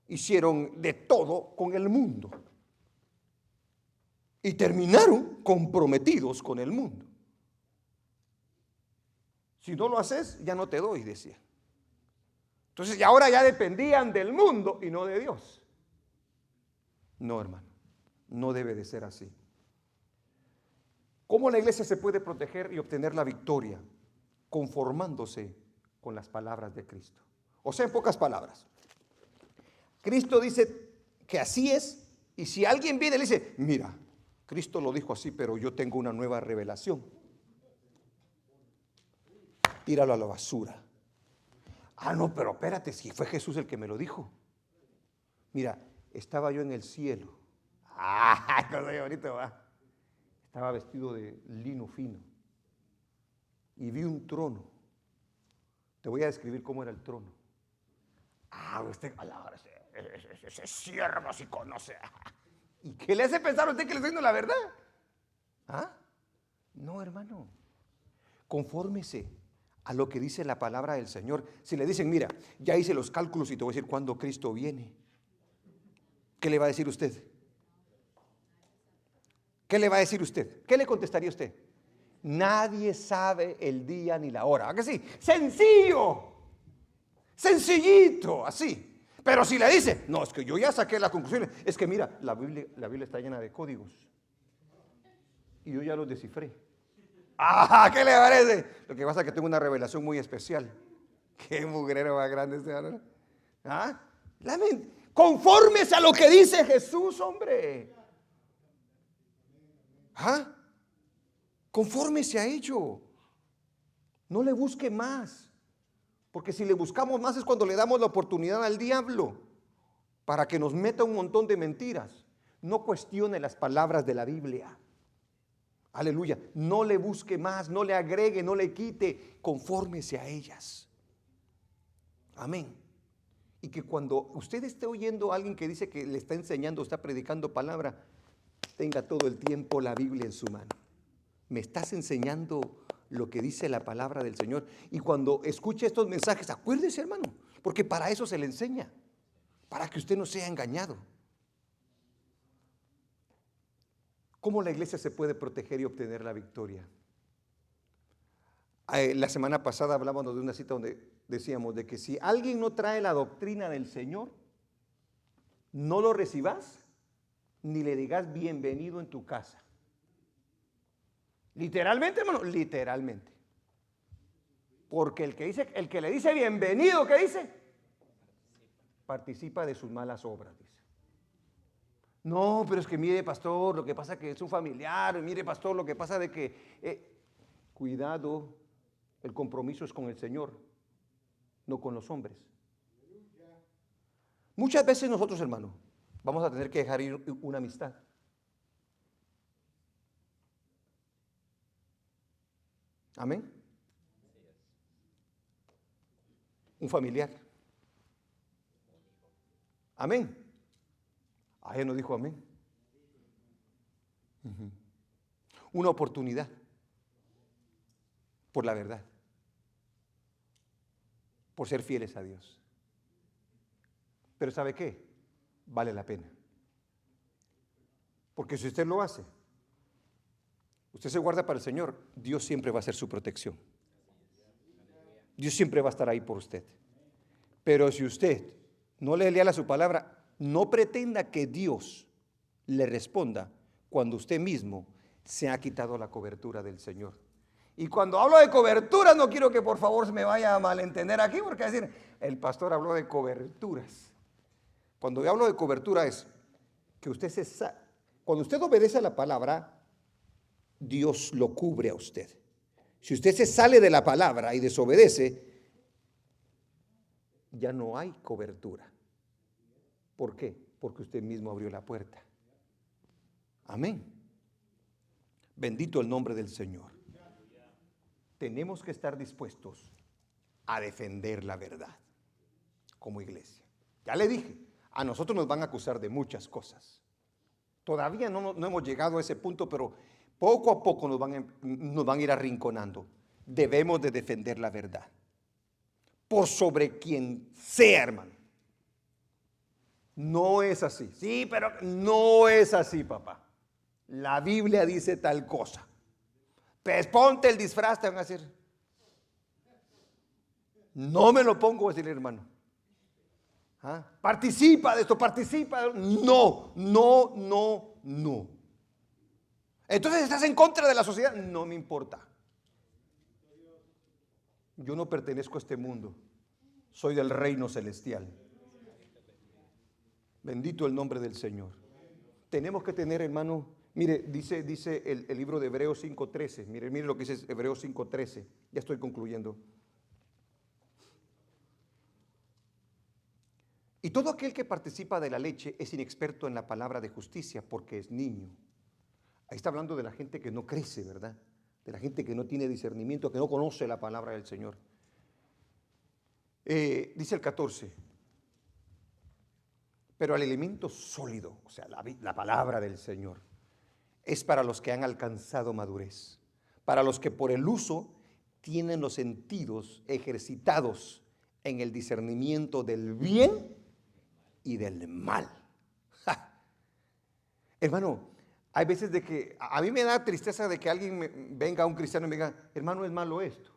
hicieron de todo con el mundo. Y terminaron comprometidos con el mundo. Si no lo haces, ya no te doy, decía. Entonces, y ahora ya dependían del mundo y no de Dios. No, hermano, no debe de ser así. ¿Cómo la iglesia se puede proteger y obtener la victoria? Conformándose con las palabras de Cristo. O sea, en pocas palabras, Cristo dice que así es, y si alguien viene y le dice, mira, Cristo lo dijo así, pero yo tengo una nueva revelación, tíralo a la basura. No, pero espérate, si fue Jesús el que me lo dijo. Mira, estaba yo en el cielo. Cosa bonita, va. Estaba vestido de lino fino y vi un trono. Te voy a describir cómo era el trono. Usted, ese siervo si conoce. ¿Y qué le hace pensar a usted que le estoy diciendo la verdad? No, hermano. Confórmese a lo que dice la palabra del Señor. Si le dicen, mira, ya hice los cálculos y te voy a decir cuándo Cristo viene, ¿qué le va a decir usted? ¿Qué le va a decir usted? ¿Qué le contestaría usted? Nadie sabe el día ni la hora. ¿A que sí? Sencillo, sencillito, así. Pero si le dice, no, es que yo ya saqué las conclusiones, es que mira, la Biblia está llena de códigos y yo ya los descifré. ¿Qué le parece? Lo que pasa es que tengo una revelación muy especial. Qué mugrero más grande este, ¿no? Confórmese a lo que dice Jesús, hombre. Confórmese a ello. No le busque más. Porque si le buscamos más es cuando le damos la oportunidad al diablo para que nos meta un montón de mentiras. No cuestione las palabras de la Biblia. Aleluya. No le busque más, no le agregue, no le quite. Confórmese a ellas. Amén. Y que cuando usted esté oyendo a alguien que dice que le está enseñando, está predicando palabra, tenga todo el tiempo la Biblia en su mano. Me estás enseñando lo que dice la palabra del Señor. Y cuando escuche estos mensajes, acuérdese, hermano, porque para eso se le enseña, para que usted no sea engañado. ¿Cómo la iglesia se puede proteger y obtener la victoria? La semana pasada hablábamos de una cita donde decíamos de que si alguien no trae la doctrina del Señor, no lo recibas ni le digas bienvenido en tu casa. Literalmente, hermano, literalmente. Porque el que le dice bienvenido, ¿qué dice? Participa de sus malas obras, dice. No, pero es que mire, pastor, lo que pasa es que es un familiar, mire, pastor, lo que pasa de que... cuidado, el compromiso es con el Señor, no con los hombres. Muchas veces nosotros, hermano, vamos a tener que dejar ir una amistad. Amén. Un familiar. Amén. Ella no dijo amén. Una oportunidad por la verdad, por ser fieles a Dios. Pero ¿sabe qué? Vale la pena. Porque si usted lo hace, usted se guarda para el Señor, Dios siempre va a ser su protección. Dios siempre va a estar ahí por usted. Pero si usted no le leal a su palabra, no pretenda que Dios le responda cuando usted mismo se ha quitado la cobertura del Señor. Y cuando hablo de coberturas, no quiero que por favor se me vaya a malentender aquí, porque es decir, el pastor habló de coberturas. Cuando yo hablo de cobertura es que usted cuando usted obedece a la palabra, Dios lo cubre a usted. Si usted se sale de la palabra y desobedece, ya no hay cobertura. ¿Por qué? Porque usted mismo abrió la puerta. Amén. Bendito el nombre del Señor. Tenemos que estar dispuestos a defender la verdad como iglesia. Ya le dije, a nosotros nos van a acusar de muchas cosas. Todavía no hemos llegado a ese punto, pero poco a poco nos van a ir arrinconando. Debemos de defender la verdad por sobre quien sea, hermano. No es así. Sí, pero no es así, papá. La Biblia dice tal cosa. Pues ponte el disfraz, te van a decir. No me lo pongo, a decir hermano. ¿Ah? Participa de esto, participa. No. Entonces estás en contra de la sociedad. No me importa. Yo no pertenezco a este mundo. Soy del reino celestial. Bendito el nombre del Señor. Tenemos que tener, hermano, mire, dice el libro de Hebreos 5:13. Mire lo que dice Hebreos 5:13. Ya estoy concluyendo. Y todo aquel que participa de la leche es inexperto en la palabra de justicia porque es niño. Ahí está hablando de la gente que no crece, ¿verdad? De la gente que no tiene discernimiento, que no conoce la palabra del Señor. Dice el 14. Pero el alimento sólido, o sea, la palabra del Señor, es para los que han alcanzado madurez, para los que por el uso tienen los sentidos ejercitados en el discernimiento del bien y del mal. ¡Ja! Hermano, hay veces de que a mí me da tristeza de que alguien venga, un cristiano, y me diga, hermano, es malo esto.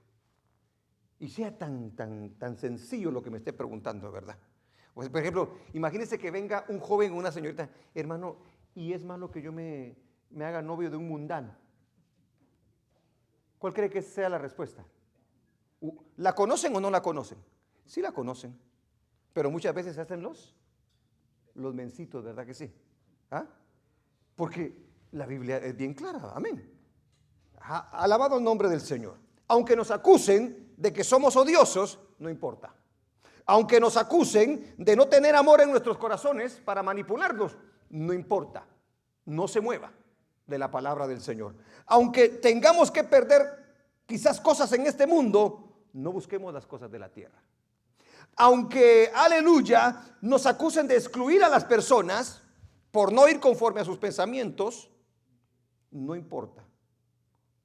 Y sea tan sencillo lo que me esté preguntando, ¿verdad? Pues, por ejemplo, imagínese que venga un joven o una señorita, hermano, ¿y es malo que yo me haga novio de un mundano? ¿Cuál cree que sea la respuesta? ¿La conocen o no la conocen? Sí la conocen, pero muchas veces se hacen los mencitos, ¿verdad que sí? ¿Ah? Porque la Biblia es bien clara, amén. Alabado el nombre del Señor. Aunque nos acusen de que somos odiosos, no importa. Aunque nos acusen de no tener amor en nuestros corazones para manipularnos, no importa. No se mueva de la palabra del Señor. Aunque tengamos que perder quizás cosas en este mundo, no busquemos las cosas de la tierra. Aunque, aleluya, nos acusen de excluir a las personas por no ir conforme a sus pensamientos, no importa.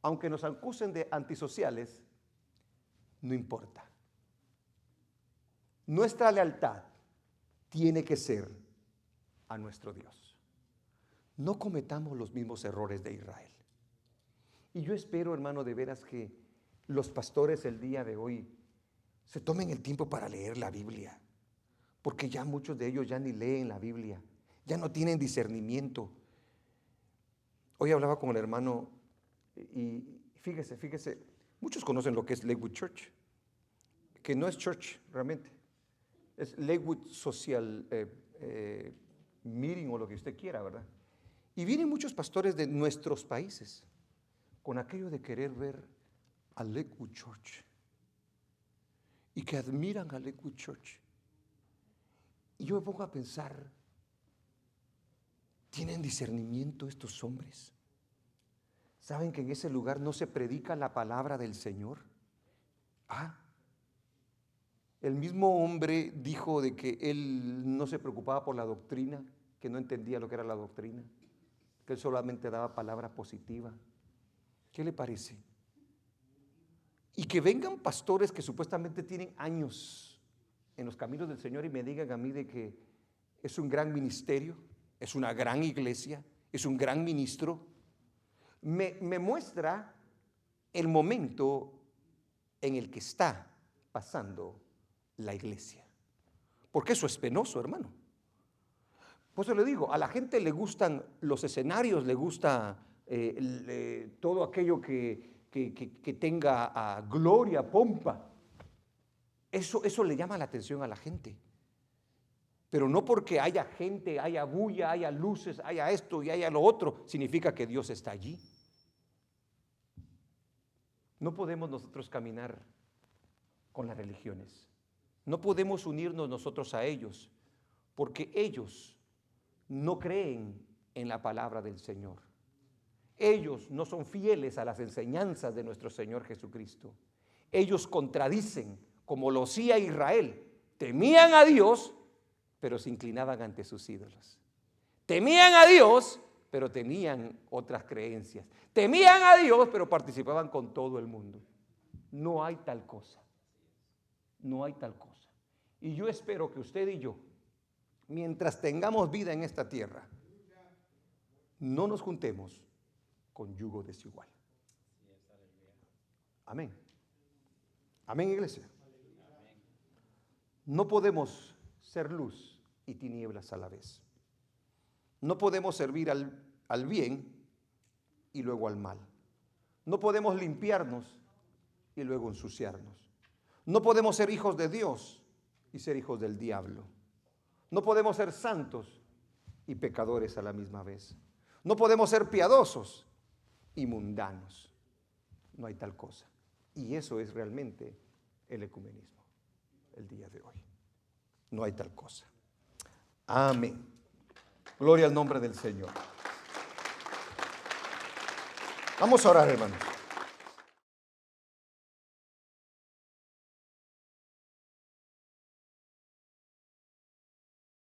Aunque nos acusen de antisociales, no importa. Nuestra lealtad tiene que ser a nuestro Dios. No cometamos los mismos errores de Israel. Y yo espero, hermano, de veras que los pastores el día de hoy se tomen el tiempo para leer la Biblia, porque ya muchos de ellos ya ni leen la Biblia, ya no tienen discernimiento. Hoy hablaba con el hermano y fíjese, muchos conocen lo que es Lakewood Church, que no es church realmente, es Lakewood Social Meeting o lo que usted quiera, ¿verdad? Y vienen muchos pastores de nuestros países con aquello de querer ver a Lakewood Church y que admiran a Lakewood Church. Y yo me pongo a pensar, ¿tienen discernimiento estos hombres? ¿Saben que en ese lugar no se predica la palabra del Señor? El mismo hombre dijo de que él no se preocupaba por la doctrina, que no entendía lo que era la doctrina, que él solamente daba palabra positiva. ¿Qué le parece? Y que vengan pastores que supuestamente tienen años en los caminos del Señor y me digan a mí de que es un gran ministerio, es una gran iglesia, es un gran ministro, me muestra el momento en el que está pasando la iglesia. Porque eso es penoso, hermano. Por eso le digo, a la gente le gustan los escenarios, le gusta todo aquello que tenga gloria, pompa. Eso le llama la atención a la gente. Pero no porque haya gente, haya bulla, haya luces, haya esto y haya lo otro, significa que Dios está allí. No podemos nosotros caminar con las religiones. No podemos unirnos nosotros a ellos, porque ellos no creen en la palabra del Señor. Ellos no son fieles a las enseñanzas de nuestro Señor Jesucristo. Ellos contradicen, como lo hacía Israel. Temían a Dios, pero se inclinaban ante sus ídolos. Temían a Dios, pero tenían otras creencias. Temían a Dios, pero participaban con todo el mundo. No hay tal cosa. No hay tal cosa. Y yo espero que usted y yo, mientras tengamos vida en esta tierra, no nos juntemos con yugo desigual. Amén. Amén, iglesia. No podemos ser luz y tinieblas a la vez. No podemos servir al bien y luego al mal. No podemos limpiarnos y luego ensuciarnos. No podemos ser hijos de Dios y ser hijos del diablo. No podemos ser santos y pecadores a la misma vez. No podemos ser piadosos y mundanos. No hay tal cosa. Y eso es realmente el ecumenismo el día de hoy. No hay tal cosa. Amén. Gloria al nombre del Señor. Vamos a orar, hermanos.